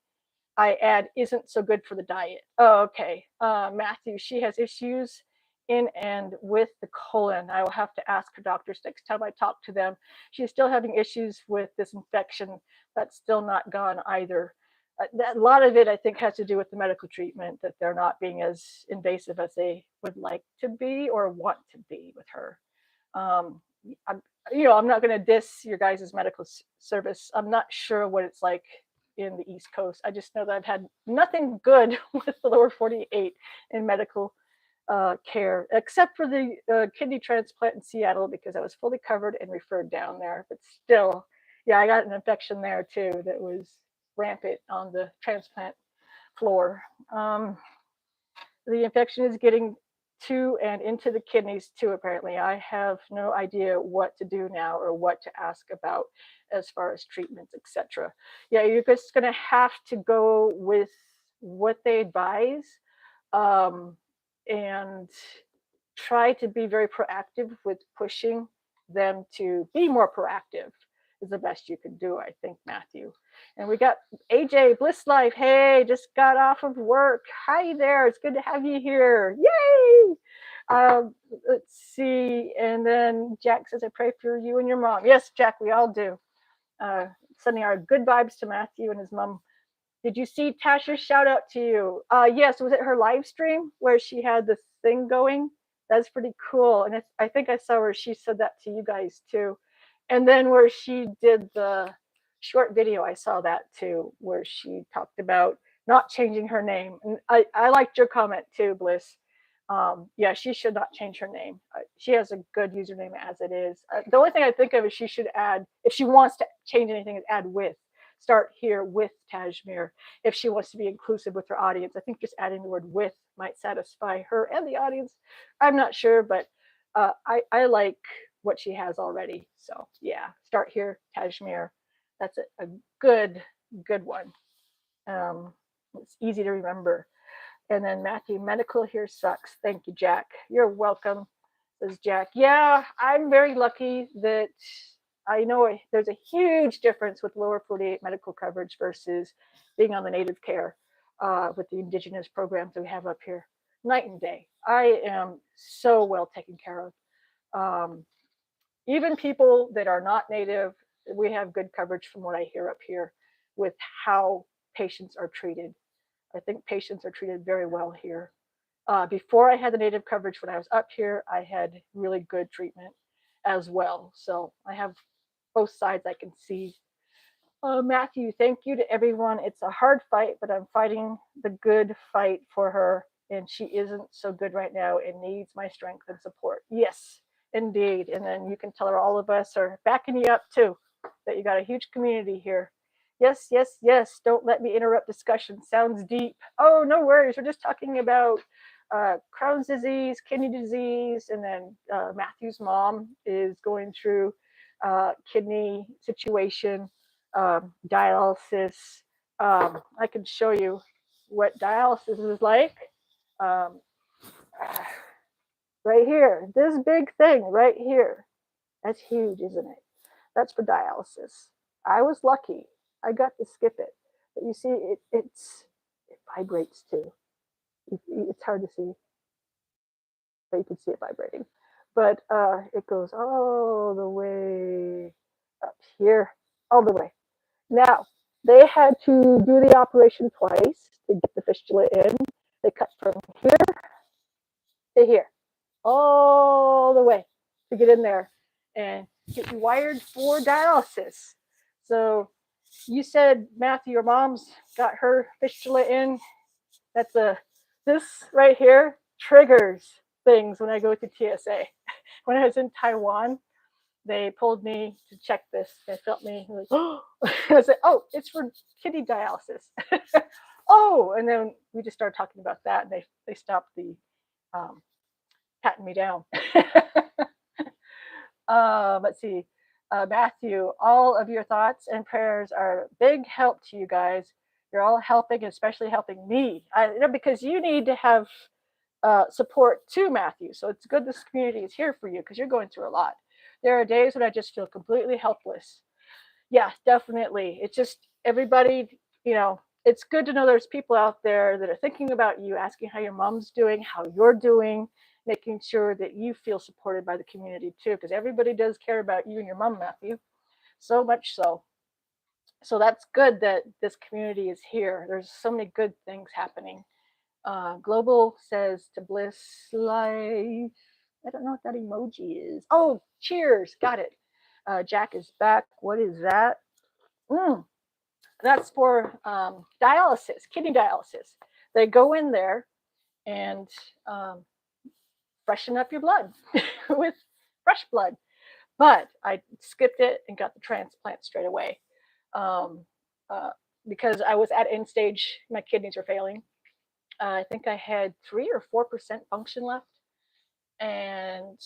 I add isn't so good for the diet. Oh, okay. Matthew, she has issues in and with the colon. I will have to ask her doctors next time I talk to them. She's still having issues with this infection that's still not gone either. A lot of it, I think, has to do with the medical treatment, that they're not being as invasive as they would like to be or want to be with her. Um, I'm, I'm not going to diss your guys' medical service. I'm not sure what it's like in the East Coast. I just know that I've had nothing good with the lower 48 in medical care, except for the kidney transplant in Seattle, because I was fully covered and referred down there. But still, yeah, I got an infection there too that was rampant on the transplant floor. The infection is getting to and into the kidneys too, apparently. I have no idea what to do now or what to ask about as far as treatments, etc. Yeah, you're just going to have to go with what they advise, and try to be very proactive with pushing them to be more proactive is the best you can do, I think, Matthew. And we got AJ Bliss Life. Hey, just got off of work. Hi there. It's good to have you here. Yay! Let's see. And then Jack says, I pray for you and your mom. Yes, Jack, we all do. Sending our good vibes to Matthew and his mom. Did you see Tasha's shout out to you? Yes, was it her live stream where she had the thing going? That's pretty cool. And I think I saw where she said that to you guys too. And then where she did the short video, I saw that too, where she talked about not changing her name. And I liked your comment too, Bliss. Yeah, she should not change her name. She has a good username as it is. The only thing I think of is she should add, if she wants to change anything, is add with. Start here with Tajmir if she wants to be inclusive with her audience. I think just adding the word with might satisfy her and the audience. I'm not sure, but I like what she has already. So yeah, start here, Tajmir. That's a good one. It's easy to remember. And then Matthew, medical here sucks. Thank you, Jack. You're welcome, says Jack. Yeah, I'm very lucky that I know there's a huge difference with lower 48 medical coverage versus being on the native care with the indigenous programs that we have up here. Night and day. I am so well taken care of. Even people that are not native, we have good coverage from what I hear up here with how patients are treated. I think patients are treated very well here. Before I had the native coverage, when I was up here, I had really good treatment as well. So I have both sides I can see. Matthew, thank you to everyone. It's a hard fight, but I'm fighting the good fight for her. And she isn't so good right now and needs my strength and support. Yes, indeed. And then you can tell her all of us are backing you up too, that you got a huge community here. Yes, yes, yes. Don't let me interrupt discussion. Sounds deep. Oh, no worries. We're just talking about Crohn's disease, kidney disease, and then Matthew's mom is going through kidney situation, dialysis. I can show you what dialysis is like. Um, right here, this big thing right here. That's huge, isn't it? That's for dialysis. I was lucky. I got to skip it. But you see, it vibrates too. It's hard to see, but you can see it vibrating. But it goes all the way up here, all the way. Now, they had to do the operation twice to get the fistula in. They cut from here to here, all the way to get in there and get you wired for dialysis. So you said, Matthew, your mom's got her fistula in. That's this right here triggers things when I go to TSA. When I was in Taiwan, they pulled me to check this. They felt me like, oh, I said, oh, it's for kidney dialysis. oh, and then we just started talking about that, and they stopped the um, patting me down. Let's see. Matthew, all of your thoughts and prayers are big help to you guys. You're all helping, especially helping me. Because you need to have support too, Matthew. So it's good this community is here for you because you're going through a lot. There are days when I just feel completely helpless. Yeah, definitely. It's just everybody, it's good to know there's people out there that are thinking about you, asking how your mom's doing, how you're doing, making sure that you feel supported by the community too, because everybody does care about you and your mom, Matthew. So much so. So that's good that this community is here. There's so many good things happening. Global says to bliss life. I don't know what that emoji is. Oh, cheers. Got it. Jack is back. What is that? Mm, that's for dialysis, kidney dialysis. They go in there and um, freshen up your blood with fresh blood. But I skipped it and got the transplant straight away um, uh, because I was at end stage. My kidneys were failing. I think I had 3 or 4% function left, and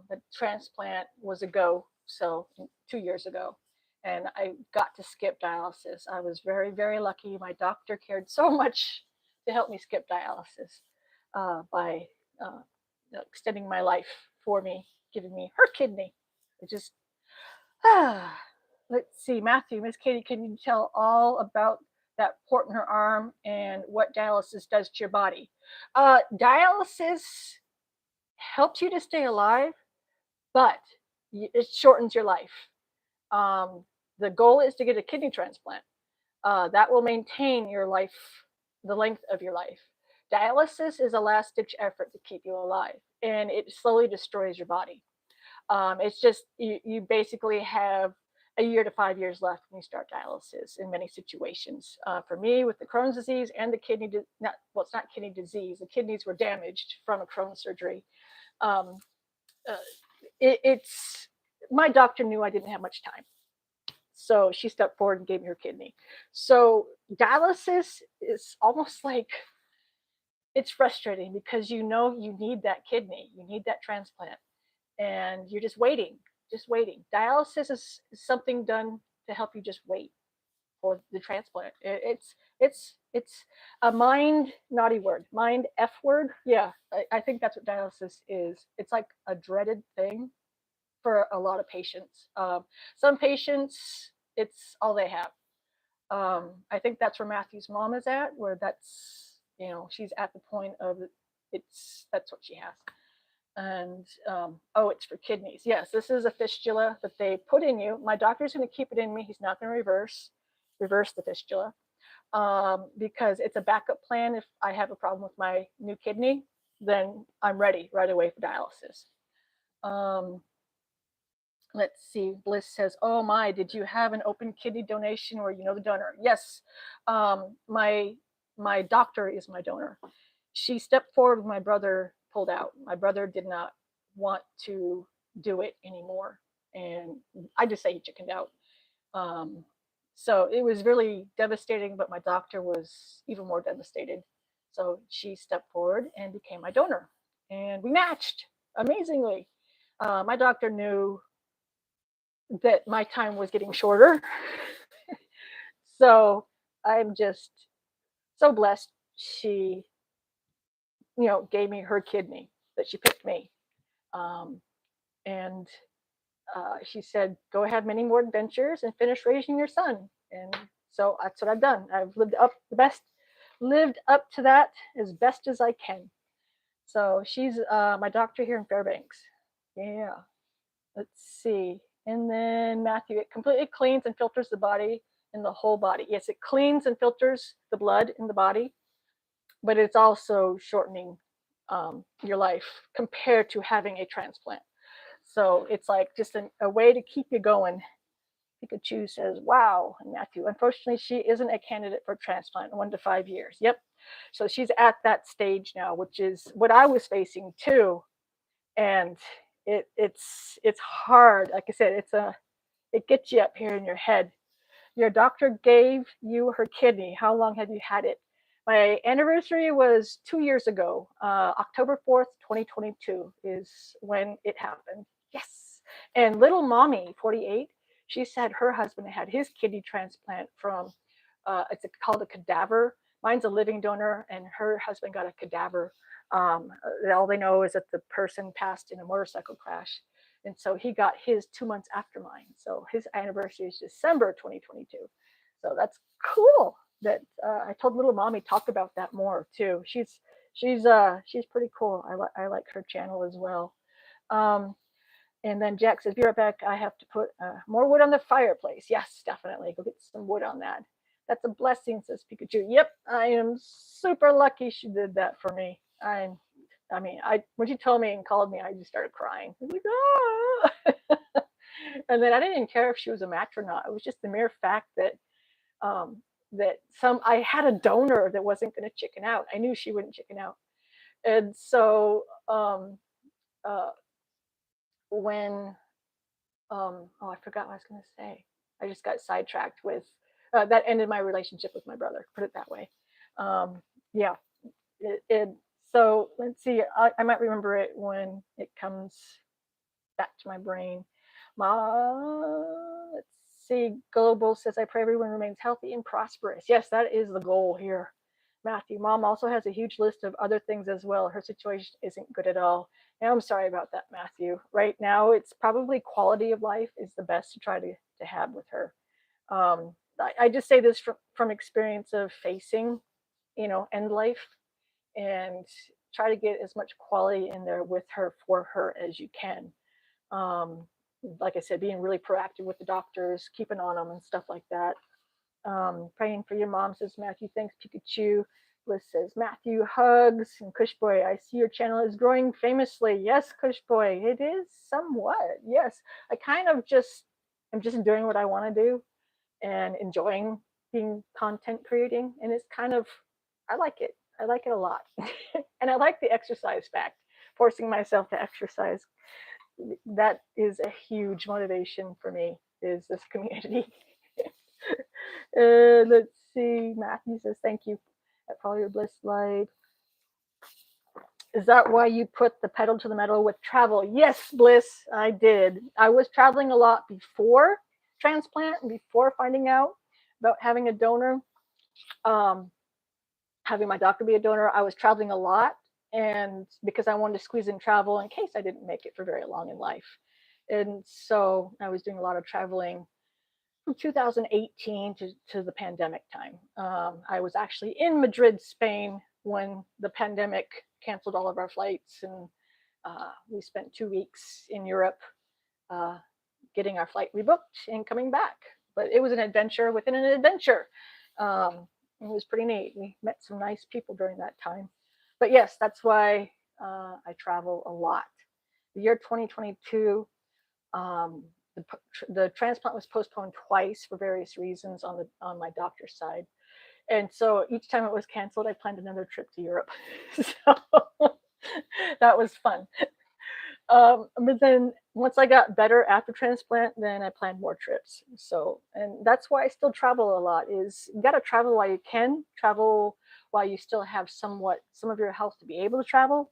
the transplant was a go. So 2 years ago, and I got to skip dialysis. I was very, very lucky. My doctor cared so much to help me skip dialysis by uh, extending my life for me, giving me her kidney. It just let's see, Matthew, Miss Katie, can you tell all about that port in her arm and what dialysis does to your body? Dialysis helps you to stay alive, but it shortens your life. Um, the goal is to get a kidney transplant. That will maintain your life, the length of your life. Dialysis is a last ditch effort to keep you alive, and it slowly destroys your body. It's just you basically have a year to 5 years left when you start dialysis in many situations. For me, with the Crohn's disease and the it's not kidney disease. The kidneys were damaged from a Crohn's surgery. Um, uh, it's my doctor knew I didn't have much time, so she stepped forward and gave me her kidney. So dialysis is almost like it's frustrating because you know you need that kidney, you need that transplant, and you're just waiting. Dialysis is something done to help you just wait for the transplant. It's a mind naughty word, mind F word. Yeah, I think that's what dialysis is. It's like a dreaded thing for a lot of patients. Some patients, it's all they have. I think that's where Matthew's mom is at, where she's at the point of that's what she has. And oh, it's for kidneys. Yes, this is a fistula that they put in you. My doctor's going to keep it in me. He's not going to reverse the fistula because it's a backup plan. If I have a problem with my new kidney, then I'm ready right away for dialysis. Let's see. Bliss says, "Oh my, did you have an open kidney donation or you know the donor?" Yes, my doctor is my donor. She stepped forward when my brother pulled out. My brother did not want to do it anymore, and I just say he chickened out. Um, so it was really devastating, but my doctor was even more devastated. So she stepped forward and became my donor, and we matched amazingly. My doctor knew that my time was getting shorter. So I'm just so blessed she, gave me her kidney, that she picked me. Um, and she said, go have many more adventures and finish raising your son. And so that's what I've done. I've lived up to that as best as I can. So she's my doctor here in Fairbanks. Yeah. Let's see. And then Matthew, it completely cleans and filters the body and the whole body. Yes, it cleans and filters the blood in the body, but it's also shortening your life compared to having a transplant. So it's like just a way to keep you going. Pikachu says, wow, Matthew, unfortunately, she isn't a candidate for transplant in 1 to 5 years. Yep. So she's at that stage now, which is what I was facing too. And it's hard. Like I said, it gets you up here in your head. Your doctor gave you her kidney. How long have you had it? My anniversary was 2 years ago. October 4th, 2022 is when it happened. Yes. And little mommy, 48, she said her husband had his kidney transplant from, called a cadaver. Mine's a living donor, and her husband got a cadaver. All they know is that the person passed in a motorcycle crash. And so he got his 2 months after mine. So his anniversary is December 2022. So that's cool that I told little mommy talk about that more too. She's pretty cool. I like her channel as well. Um, and then Jack says, "Be right back. I have to put more wood on the fireplace." Yes, definitely. Go get some wood on that. That's a blessing, says Pikachu. Yep, I am super lucky she did that for me. I mean, I when she told me and called me, I just started crying. I was like, ah. And then I didn't even care if she was a match or not. It was just the mere fact um, that I had a donor that wasn't going to chicken out. I knew she wouldn't chicken out, and so uh, when oh, I forgot what I was going to say. I just got sidetracked with that ended my relationship with my brother. Put it that way. Um, yeah. It so let's see. I might remember it when it comes back to my brain. Let's see. Global says, "I pray everyone remains healthy and prosperous." Yes, that is the goal here. Matthew, mom also has a huge list of other things as well. Her situation isn't good at all. And I'm sorry about that, Matthew. Right now, it's probably quality of life is the best to try to have with her. I just say this from experience of facing, end life, and try to get as much quality in there with her for her as you can. Um, like I said, being really proactive with the doctors, keeping on them and stuff like that. Praying for your mom, says Matthew. Thanks, Pikachu. Bliss says, Matthew, hugs. And Kush Boy, I see your channel is growing famously. Yes, Kush Boy, it is somewhat. Yes, I kind of I'm just doing what I want to do and enjoying being content creating. And it's kind of, I like it. I like it a lot. And I like the exercise fact, forcing myself to exercise. That is a huge motivation for me, is this community. Let's see. Matthew says, "Thank you at Follow Your Bliss Live." Is that why you put the pedal to the metal with travel? Yes, Bliss, I did. I was traveling a lot before transplant and before finding out about having a donor, um, having my doctor be a donor. I was traveling a lot, and because I wanted to squeeze in travel in case I didn't make it for very long in life. And so I was doing a lot of traveling from 2018 to the pandemic time. I was actually in Madrid, Spain, when the pandemic canceled all of our flights, and we spent 2 weeks in Europe uh, getting our flight rebooked and coming back. But it was an adventure within an adventure. It was pretty neat. We met some nice people during that time. But yes, that's why I travel a lot. The year 2022, um, the transplant was postponed twice for various reasons on my doctor's side, and so each time it was canceled, I planned another trip to Europe. So that was fun. But then once I got better after transplant, then I planned more trips. So, and that's why I still travel a lot. Is you got to travel while you can travel while you still have some of your health to be able to travel.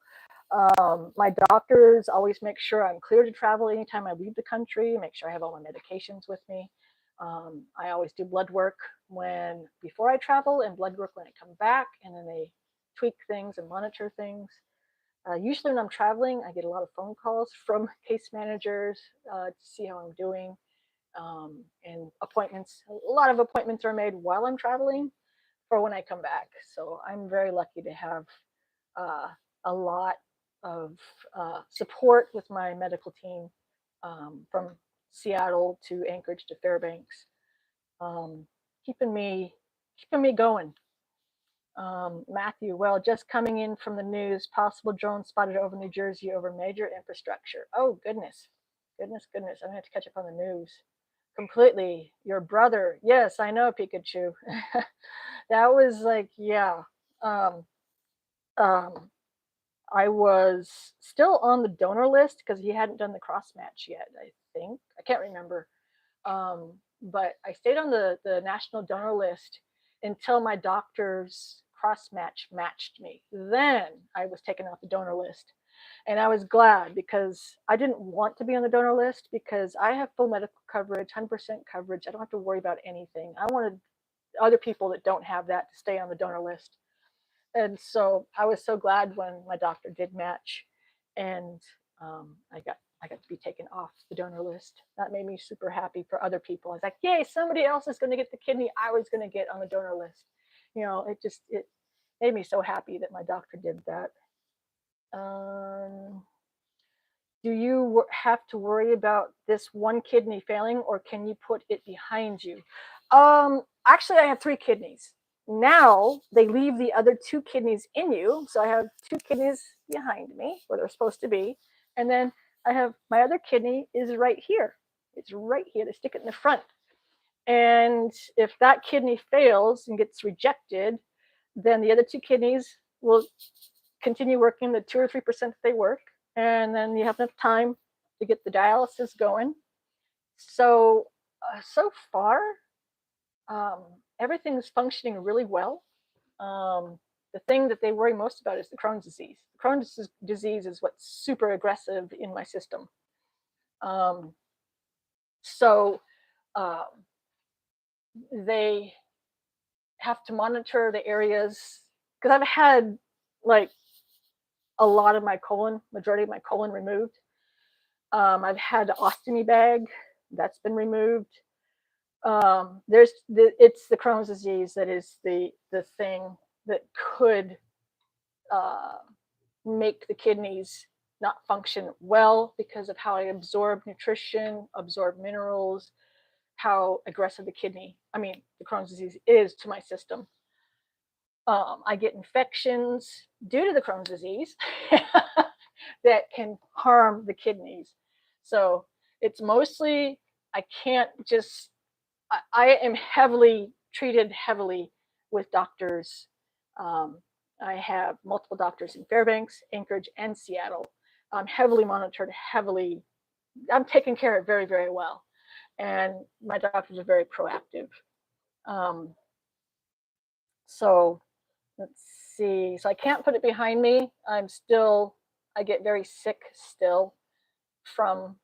My doctors always make sure I'm clear to travel anytime I leave the country, make sure I have all my medications with me. I always do blood work before I travel and blood work when I come back, and then they tweak things and monitor things. Usually when I'm traveling, I get a lot of phone calls from case managers to see how I'm doing, and appointments. A lot of appointments are made while I'm traveling for when I come back. So I'm very lucky to have uh, a lot of support with my medical team, from Seattle to Anchorage to Fairbanks, um, keeping me going. Matthew, well, just coming in from the news, possible drone spotted over New Jersey over major infrastructure. Oh, goodness. Goodness, goodness. I'm going to have to catch up on the news. Completely. Your brother. Yes, I know, Pikachu. That was like, yeah. Um, um, I was still on the donor list because he hadn't done the cross match yet, I think. I can't remember. But I stayed on the national donor list until my doctors matched me. Then I was taken off the donor list. And I was glad because I didn't want to be on the donor list because I have full medical coverage, 100% coverage. I don't have to worry about anything. I wanted other people that don't have that to stay on the donor list. And so I was so glad when my doctor did match, and I got to be taken off the donor list. That made me super happy for other people. I was like, yay, somebody else is going to get the kidney I was going to get on the donor list. It made me so happy that my doctor did that. Um, do you have to worry about this one kidney failing, or can you put it behind you? Actually, I have 3 kidneys. Now they leave the other 2 kidneys in you. So I have 2 kidneys behind me where they're supposed to be. And then I have my other kidney is right here. It's right here. They stick it in the front. And if that kidney fails and gets rejected, then the other 2 kidneys will continue working the 2 or 3% that they work. And then you have enough time to get the dialysis going. So, so far, everything's functioning really well. The thing that they worry most about is the Crohn's disease. Crohn's disease is what's super aggressive in my system. So they have to monitor the areas because I've had like a lot of my colon, majority of my colon removed. I've had the ostomy bag that's been removed. It's the Crohn's disease that is the thing that could make the kidneys not function well because of how I absorb nutrition, absorb minerals, how aggressive the Crohn's disease is to my system. I get infections due to the Crohn's disease that can harm the kidneys. So it's mostly, I can't just, I am treated heavily with doctors. I have multiple doctors in Fairbanks, Anchorage, and Seattle. I'm heavily monitored, I'm taken care of very, very well. And my doctors are very proactive. So let's see. So I can't put it behind me. I get very sick still from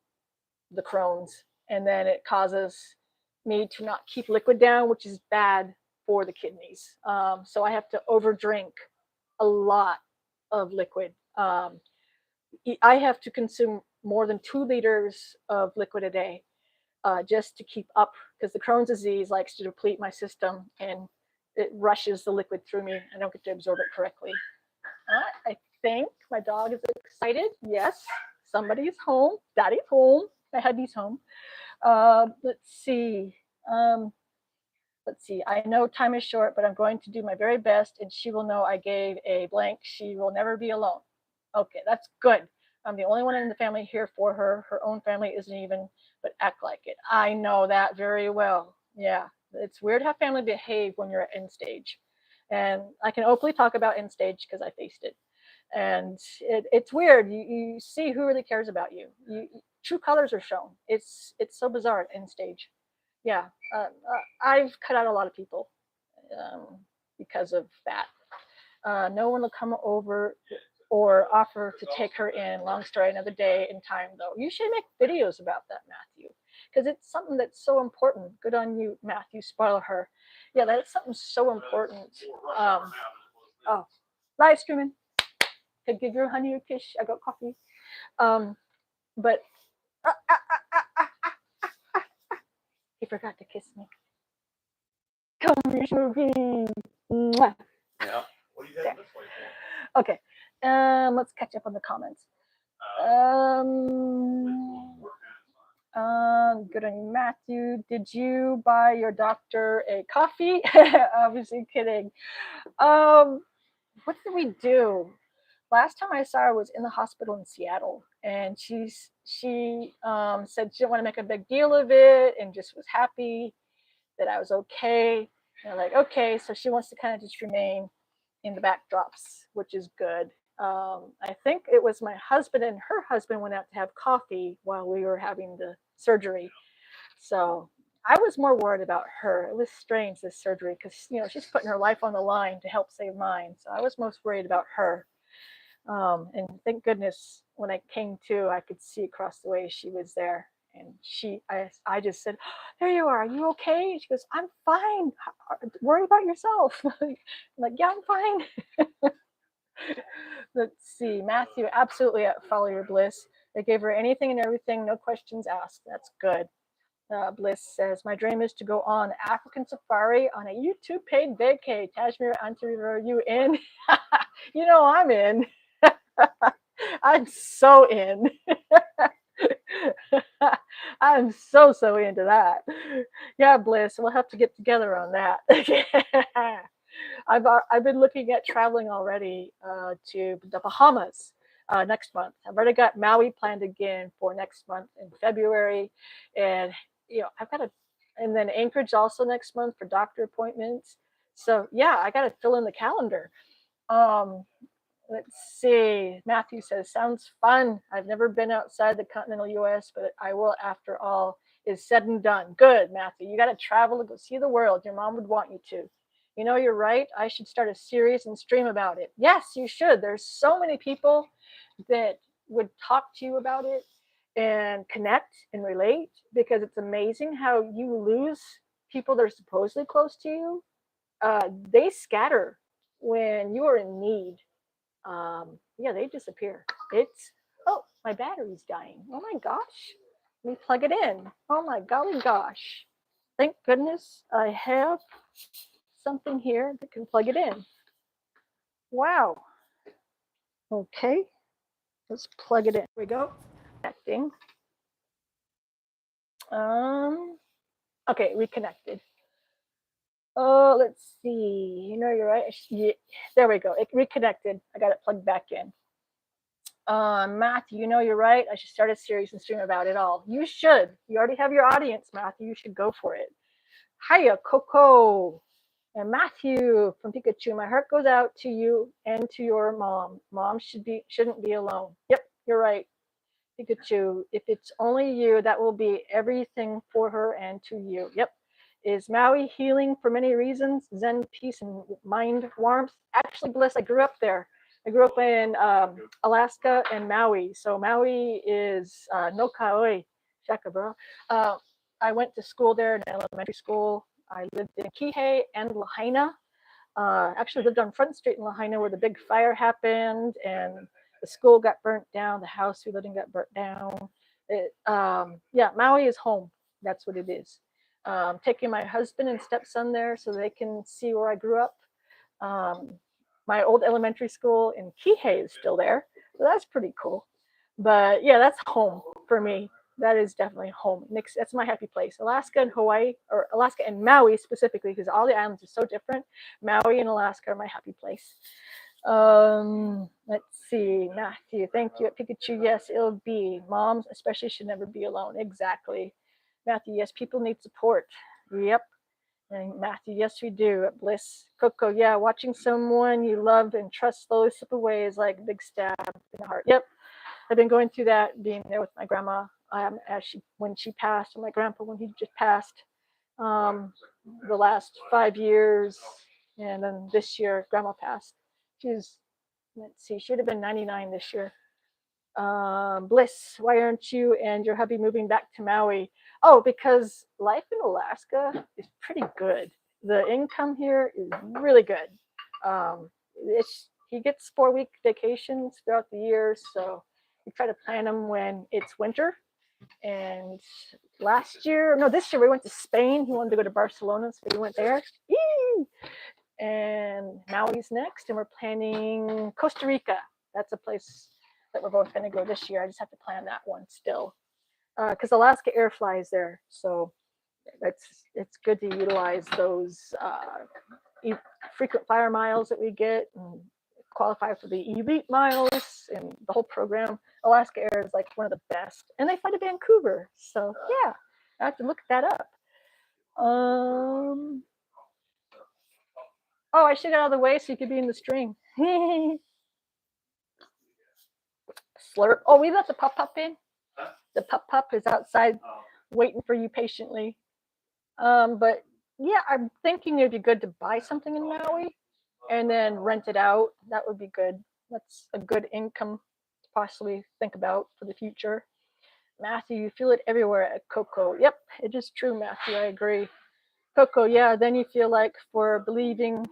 the Crohn's. And then it causes me to not keep liquid down, which is bad for the kidneys. So I have to overdrink a lot of liquid. I have to consume more than 2 liters of liquid a day just to keep up, because the Crohn's disease likes to deplete my system and it rushes the liquid through me. I don't get to absorb it correctly. I think my dog is excited. Yes, somebody's home. Daddy's home. My hubby's home. Let's see. I know time is short, but I'm going to do my very best, and she will know I gave a blank. She will never be alone. Okay, that's good. I'm the only one in the family here for her. Her own family isn't even, but act like it. I know that very well. Yeah, it's weird how family behave when you're at end stage. And I can openly talk about end stage because I faced it. And it's weird. You see who really cares about you. True colors are shown. It's so bizarre at end stage. Yeah, I've cut out a lot of people because of that. No one will come over or offer to take her in. Long story, another day in time, though. You should make videos about that, Matthew, because it's something that's so important. Good on you, Matthew. Spoil her. Yeah, that's something so important. Oh, live streaming. Could give your honey a kiss. I got coffee. But he forgot to kiss me. Come here, Smokey. Mwah. Yeah. What are you heading this way for? Okay. Let's catch up on the comments. Good on you, Matthew. Did you buy your doctor a coffee? Obviously kidding. What did we do? Last time I saw her was in the hospital in Seattle, and she said she didn't want to make a big deal of it and just was happy that I was okay. And I'm like, okay, so she wants to kind of just remain in the backdrops, which is good. I think it was my husband and her husband went out to have coffee while we were having the surgery. So I was more worried about her. It was strange, this surgery, because she's putting her life on the line to help save mine. So I was most worried about her. And thank goodness when I came to, I could see across the way she was there. And I just said, "There you are. Are you okay?" And she goes, "I'm fine. Worry about yourself." I'm like, "Yeah, I'm fine." Let's see, Matthew, absolutely follow your bliss. They gave her anything and everything, no questions asked. That's good. Bliss says, "My dream is to go on African safari on a YouTube paid vacay. Tajmir, Antarivir, are you in?" I'm in. I'm so in. I'm so into that. Yeah, Bliss, we'll have to get together on that. I've been looking at traveling already to the Bahamas next month. I've already got Maui planned again for next month in February, and I've got and then Anchorage also next month for doctor appointments. So yeah, I got to fill in the calendar. Um, Let's see. Matthew says, "Sounds fun. I've never been outside the continental US, but I will after all is said and done." Good, Matthew. You got to travel to go see the world. Your mom would want you to. You're right. I should start a series and stream about it. Yes, you should. There's so many people that would talk to you about it and connect and relate, because it's amazing how you lose people that are supposedly close to you. They scatter when you are in need. Yeah, they disappear. Oh, my battery's dying. Oh my gosh. Let me plug it in. Oh my golly gosh. Thank goodness I have something here that can plug it in. Wow. Okay. Let's plug it in. Here we go. Connecting. Okay, reconnected. Oh, let's see. You're right. Yeah, there we go. It reconnected. I got it plugged back in. Matthew, you're right. I should start a series and stream about it all. You should. You already have your audience, Matthew. You should go for it. Hiya, Coco. And Matthew from Pikachu, my heart goes out to you and to your mom. Mom shouldn't be alone. Yep, you're right. Pikachu, if it's only you, that will be everything for her and to you. Yep. Is Maui healing for many reasons? Zen, peace, and mind warmth. Actually, Bliss, I grew up there. I grew up in Alaska and Maui. So Maui is no kaoi, shakabra. I went to school there in elementary school. I lived in Kihei and Lahaina. Actually lived on Front Street in Lahaina where the big fire happened, and the school got burnt down. The house we lived in got burnt down. Yeah, Maui is home. That's what it is. Taking my husband and stepson there so they can see where I grew up. My old elementary school in Kihei is still there, so that's pretty cool. But yeah, that's home for me. That is definitely home. That's my happy place. Alaska and Hawaii, or Alaska and Maui specifically, because all the islands are so different. Maui and Alaska are my happy place. Let's see, Matthew, thank you. At Pikachu, yes, it'll be. Moms especially should never be alone. Exactly. Matthew, yes, people need support. Yep. And Matthew, yes, we do. At Bliss, Coco, yeah, watching someone you love and trust slowly slip away is like a big stab in the heart. Yep. I've been going through that, being there with my grandma when she passed, and my grandpa when he just passed. The last 5 years, and then this year, grandma passed. Let's see, she would have been 99 this year. Bliss, why aren't you and your hubby moving back to Maui? Oh, because life in Alaska is pretty good. The income here is really good. He gets 4-week vacations throughout the year, so we try to plan them when it's winter. And this year we went to Spain. He wanted to go to Barcelona, so we went there. Yee! And Maui's next, and we're planning Costa Rica. That's a place that we're both going to go this year. I just have to plan that one still, because Alaska Air flies there, so it's good to utilize those frequent flyer miles that we get and qualify for the elite miles and the whole program. Alaska Air is like one of the best, and they fly to Vancouver. So yeah, I have to look that up. Oh, I should get out of the way so you could be in the stream. Slurp. Oh, we let the pup in. The pup is outside waiting for you patiently. But yeah, I'm thinking it'd be good to buy something in Maui and then rent it out. That would be good. That's a good income to possibly think about for the future. Matthew, you feel it everywhere at Coco. Yep, it is true, Matthew. I agree. Coco, yeah, then you feel like for believing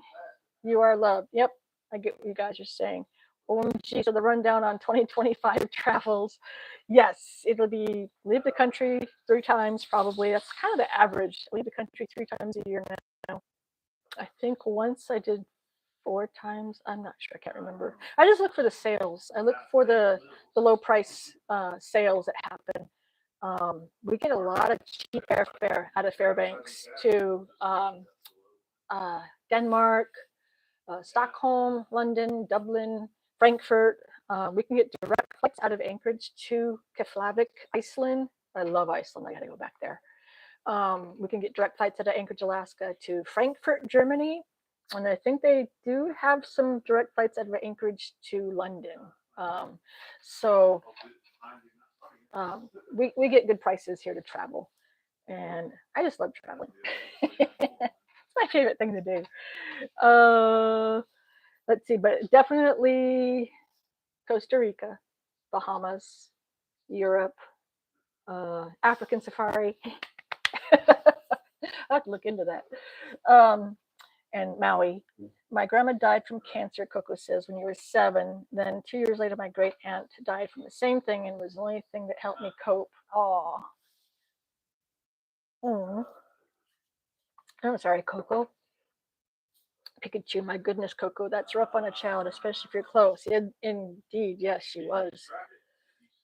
you are loved. Yep, I get what you guys are saying. OMG, so the rundown on 2025 travels. Yes, it'll be leave the country 3 times probably. That's kind of the average. Leave the country 3 times a year now. I think once I did 4 times. I'm not sure. I can't remember. I just look for the sales. I look for the low price sales that happen. We get a lot of cheap airfare out of Fairbanks to uh, Denmark, Stockholm, London, Dublin, Frankfurt. We can get direct flights out of Anchorage to Keflavik, Iceland. I love Iceland. I got to go back there. We can get direct flights out of Anchorage, Alaska to Frankfurt, Germany. And I think they do have some direct flights out of Anchorage to London. Um, so we get good prices here to travel. And I just love traveling. It's my favorite thing to do. Let's see, but definitely Costa Rica, Bahamas, Europe, African safari. I have to look into that. And Maui. My grandma died from cancer, Coco says, when you were 7. Then 2 years later, my great aunt died from the same thing and was the only thing that helped me cope. Oh, I'm sorry, Coco. Pikachu, my goodness, Coco, that's rough on a child, especially if you're close. Indeed, yes, she was.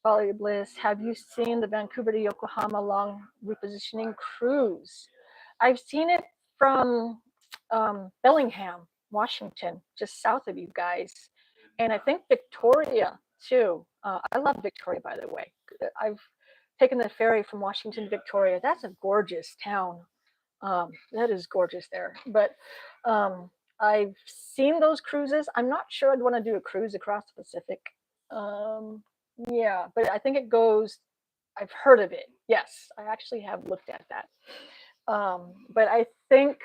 Polly Bliss, have you seen the Vancouver to Yokohama long repositioning cruise? I've seen it from Bellingham, Washington, just south of you guys. And I think Victoria too. I love Victoria, by the way. I've taken the ferry from Washington to Victoria. That's a gorgeous town. That is gorgeous there. But I've seen those cruises. I'm not sure I'd want to do a cruise across the Pacific. Um, yeah, but I think it goes. I've heard of it. Yes, I actually have looked at that. But I think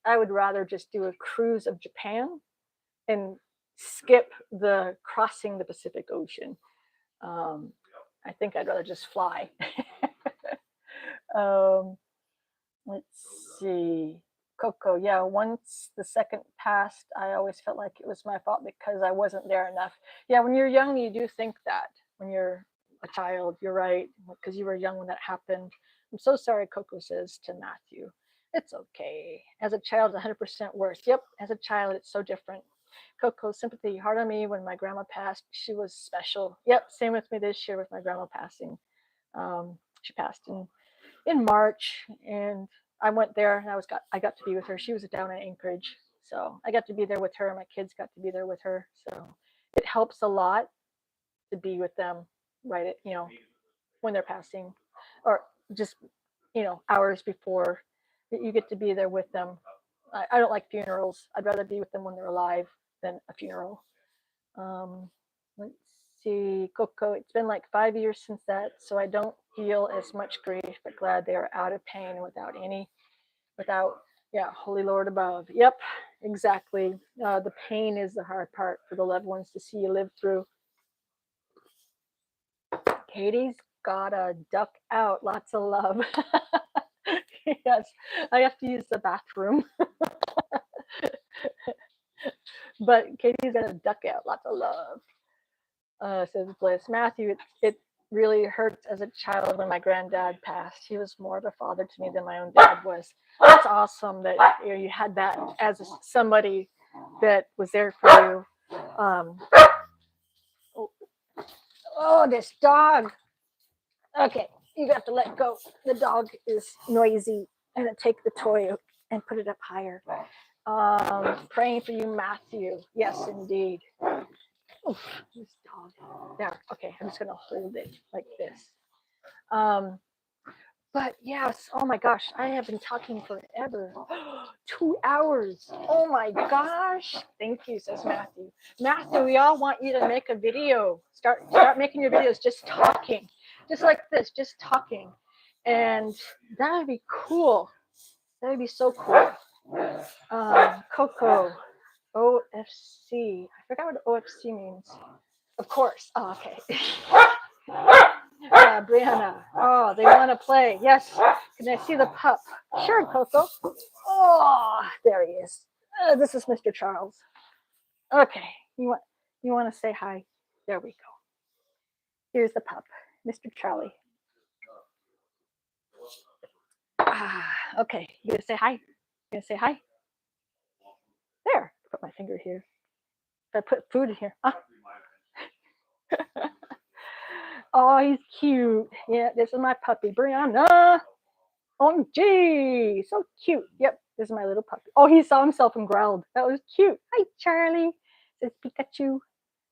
I would rather just do a cruise of Japan and skip the crossing the Pacific Ocean. Um, I think I'd rather just fly. um, let's see. Coco, yeah, once the second passed, I always felt like it was my fault because I wasn't there enough. Yeah, when you're young, you do think that. When you're a child, you're right, because you were young when that happened. I'm so sorry, Coco says to Matthew. It's okay. As a child, 100% worse. Yep, as a child, it's so different. Coco, sympathy, hard on me when my grandma passed. She was special. Yep, same with me this year with my grandma passing. She passed in March, and I went there and I got to be with her. She was down in Anchorage, so I got to be there with her. My kids got to be there with her, so it helps a lot to be with them right at when they're passing, or just hours before. You get to be there with them. I don't like funerals. I'd rather be with them when they're alive than a funeral. Um, let's see, Coco. It's been like 5 years since that, so I don't feel as much grief, but glad they are out of pain without, yeah, Holy Lord above. Yep, exactly. The pain is the hard part for the loved ones to see you live through. Katie's got a duck out. Lots of love. Yes, I have to use the bathroom. But Katie's got a duck out. Lots of love. Says Bliss. Matthew, it really hurts as a child when my granddad passed. He was more of a father to me than my own dad was. That's awesome that you had that as somebody that was there for you. Oh, this dog. Okay, you have to let go. The dog is noisy. I'm gonna take the toy and put it up higher. Praying for you, Matthew. Yes, indeed. Oof, this dog. There. Okay, I'm just gonna hold it like this. But yes, oh my gosh, I have been talking forever. 2 hours. Oh my gosh. Thank you, says Matthew. Matthew, we all want you to make a video. Start making your videos just talking. Just like this, just talking. And that would be cool. That would be so cool. Coco, OFC. I forgot what OFC means. Of course. Oh, okay. Brianna. Oh, they want to play. Yes. Can I see the pup? Sure, Coco. Oh, there he is. This is Mr. Charles. Okay. You want to say hi? There we go. Here's the pup, Mr. Charlie. Okay. You gonna say hi? You gonna say hi? There. Put my finger here. If I put food in here. Oh, he's cute. Yeah, this is my puppy, Brianna. OMG, so cute. Yep, this is my little puppy. Oh, he saw himself and growled. That was cute. Hi, Charlie. Says Pikachu.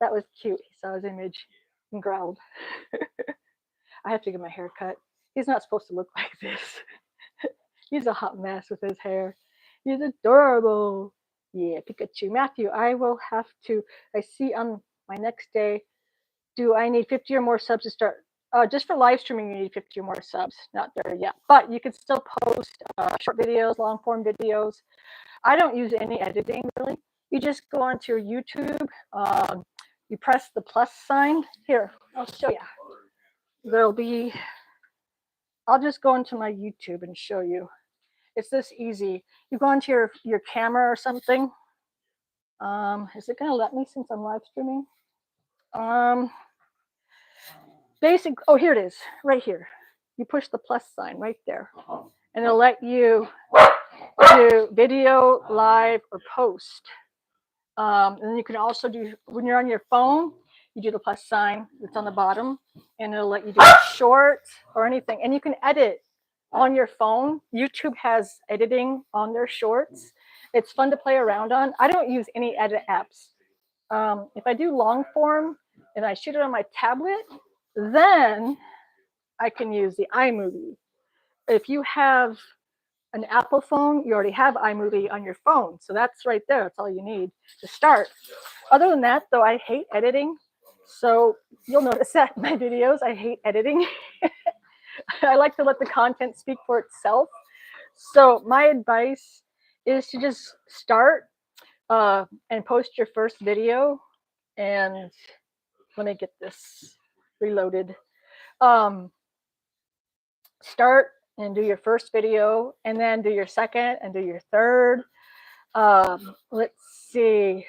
That was cute. He saw his image and growled. I have to get my hair cut. He's not supposed to look like this. He's a hot mess with his hair. He's adorable. Yeah, Pikachu. Matthew, I will have to, I see on my next day, do I need 50 or more subs to start? Just for live streaming, you need 50 or more subs. Not there yet, but you can still post short videos, long form videos. I don't use any editing really. You just go onto your YouTube. You press the plus sign. Here, I'll show you. There'll be. I'll just go into my YouTube and show you. It's this easy. You go into your camera or something. Is it gonna let me since I'm live streaming? Basic, oh, here it is, right here. You push the plus sign right there, and it'll let you do video, live, or post. And then you can also do, when you're on your phone, you do the plus sign that's on the bottom, and it'll let you do short or anything. And you can edit on your phone. YouTube has editing on their shorts. It's fun to play around on. I don't use any edit apps. If I do long form and I shoot it on my tablet, then I can use the iMovie. If you have an Apple phone, you already have iMovie on your phone. So that's right there. That's all you need to start. Other than that, though, I hate editing. So you'll notice that in my videos, I hate editing. I like to let the content speak for itself. So my advice is to just start and post your first video. And let me get this reloaded. Start and do your first video, and then do your second and do your third. Let's see.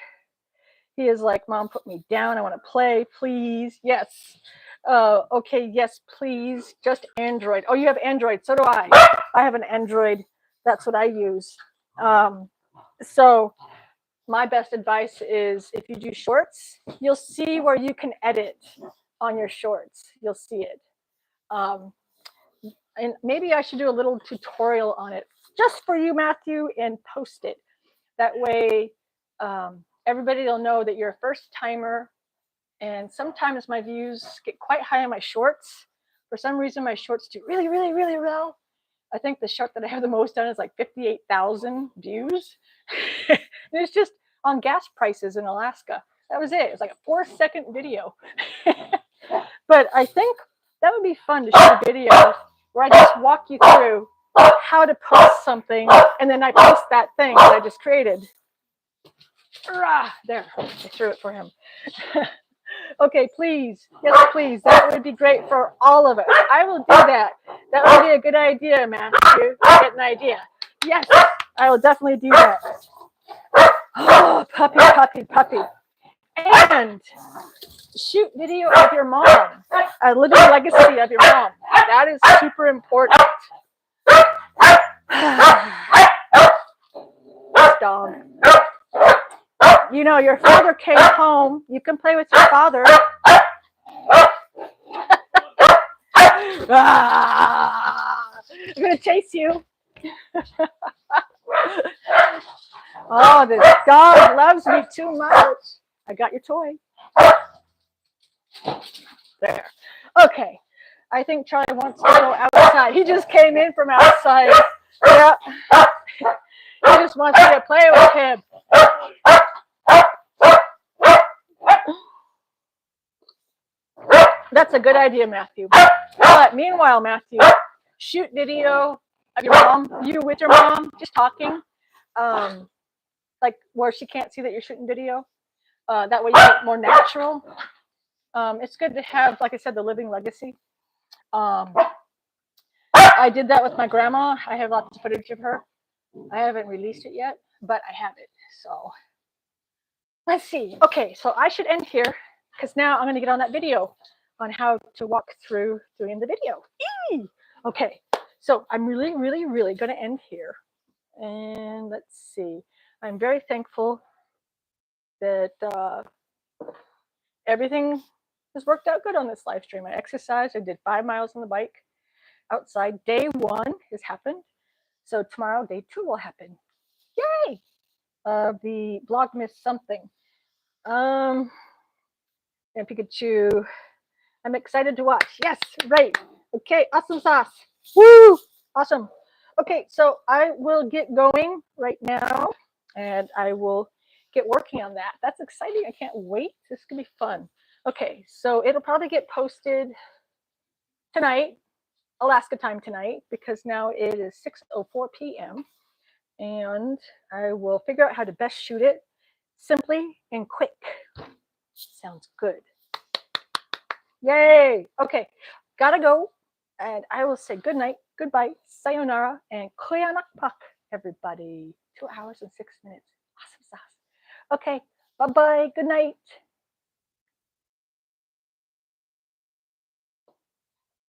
He is like, Mom, put me down. I want to play, please. Yes. Okay, yes, please. Just Android. Oh, you have Android. So do I. I have an Android. That's what I use. So my best advice is if you do shorts, you'll see where you can edit on your shorts. You'll see it. And maybe I should do a little tutorial on it just for you, Matthew, and post it. That way, everybody will know that you're a first timer. And sometimes my views get quite high on my shorts. For some reason, my shorts do really, really, really well. I think the short that I have the most done is like 58,000 views. And it's just on gas prices in Alaska. That was it. It was like a 4-second video. But I think that would be fun to shoot a video where I just walk you through how to post something, and then I post that thing that I just created. There, I threw it for him. Okay, please. Yes, please. That would be great for all of us. I will do that. That would be a good idea, Matthew. Get an idea. Yes, I will definitely do that. Oh, puppy, puppy, puppy. And shoot video of your mom. A living legacy of your mom. That is super important. This dog. You know, your father came home. You can play with your father. I'm going to chase you. Oh, this dog loves me too much. I got your toy. There. Okay. I think Charlie wants to go outside. He just came in from outside. Yeah. He just wants me to play with him. That's a good idea, Matthew. But meanwhile, Matthew, shoot video of your mom, you with your mom, just talking, like where she can't see that you're shooting video. That way you get more natural. It's good to have, like I said, the living legacy. Um, I did that with my grandma. I have lots of footage of her. I haven't released it yet, but I have it. So let's see. Okay, so I should end here because now I'm going to get on that video on how to walk through doing the video. Eee! Okay, so I'm really, really, really going to end here. And let's see. I'm very thankful that everything has worked out good on this live stream. I exercised. I did 5 miles on the bike outside. Day 1 has happened. So tomorrow, day 2 will happen. Yay! The Vlogmas something. And Pikachu. I'm excited to watch. Yes, right. Okay, awesome sauce. Woo! Awesome. Okay, so I will get going right now and I will get working on that. That's exciting. I can't wait. This is going to be fun. Okay, so it'll probably get posted tonight, Alaska time tonight, because now it is 6:04 p.m. And I will figure out how to best shoot it simply and quick. Sounds good. Yay! Okay, gotta go. And I will say good night, goodbye, sayonara, and kuyanakpak, everybody. 2 hours and 6 minutes. Awesome sauce. Okay, bye-bye. Good night.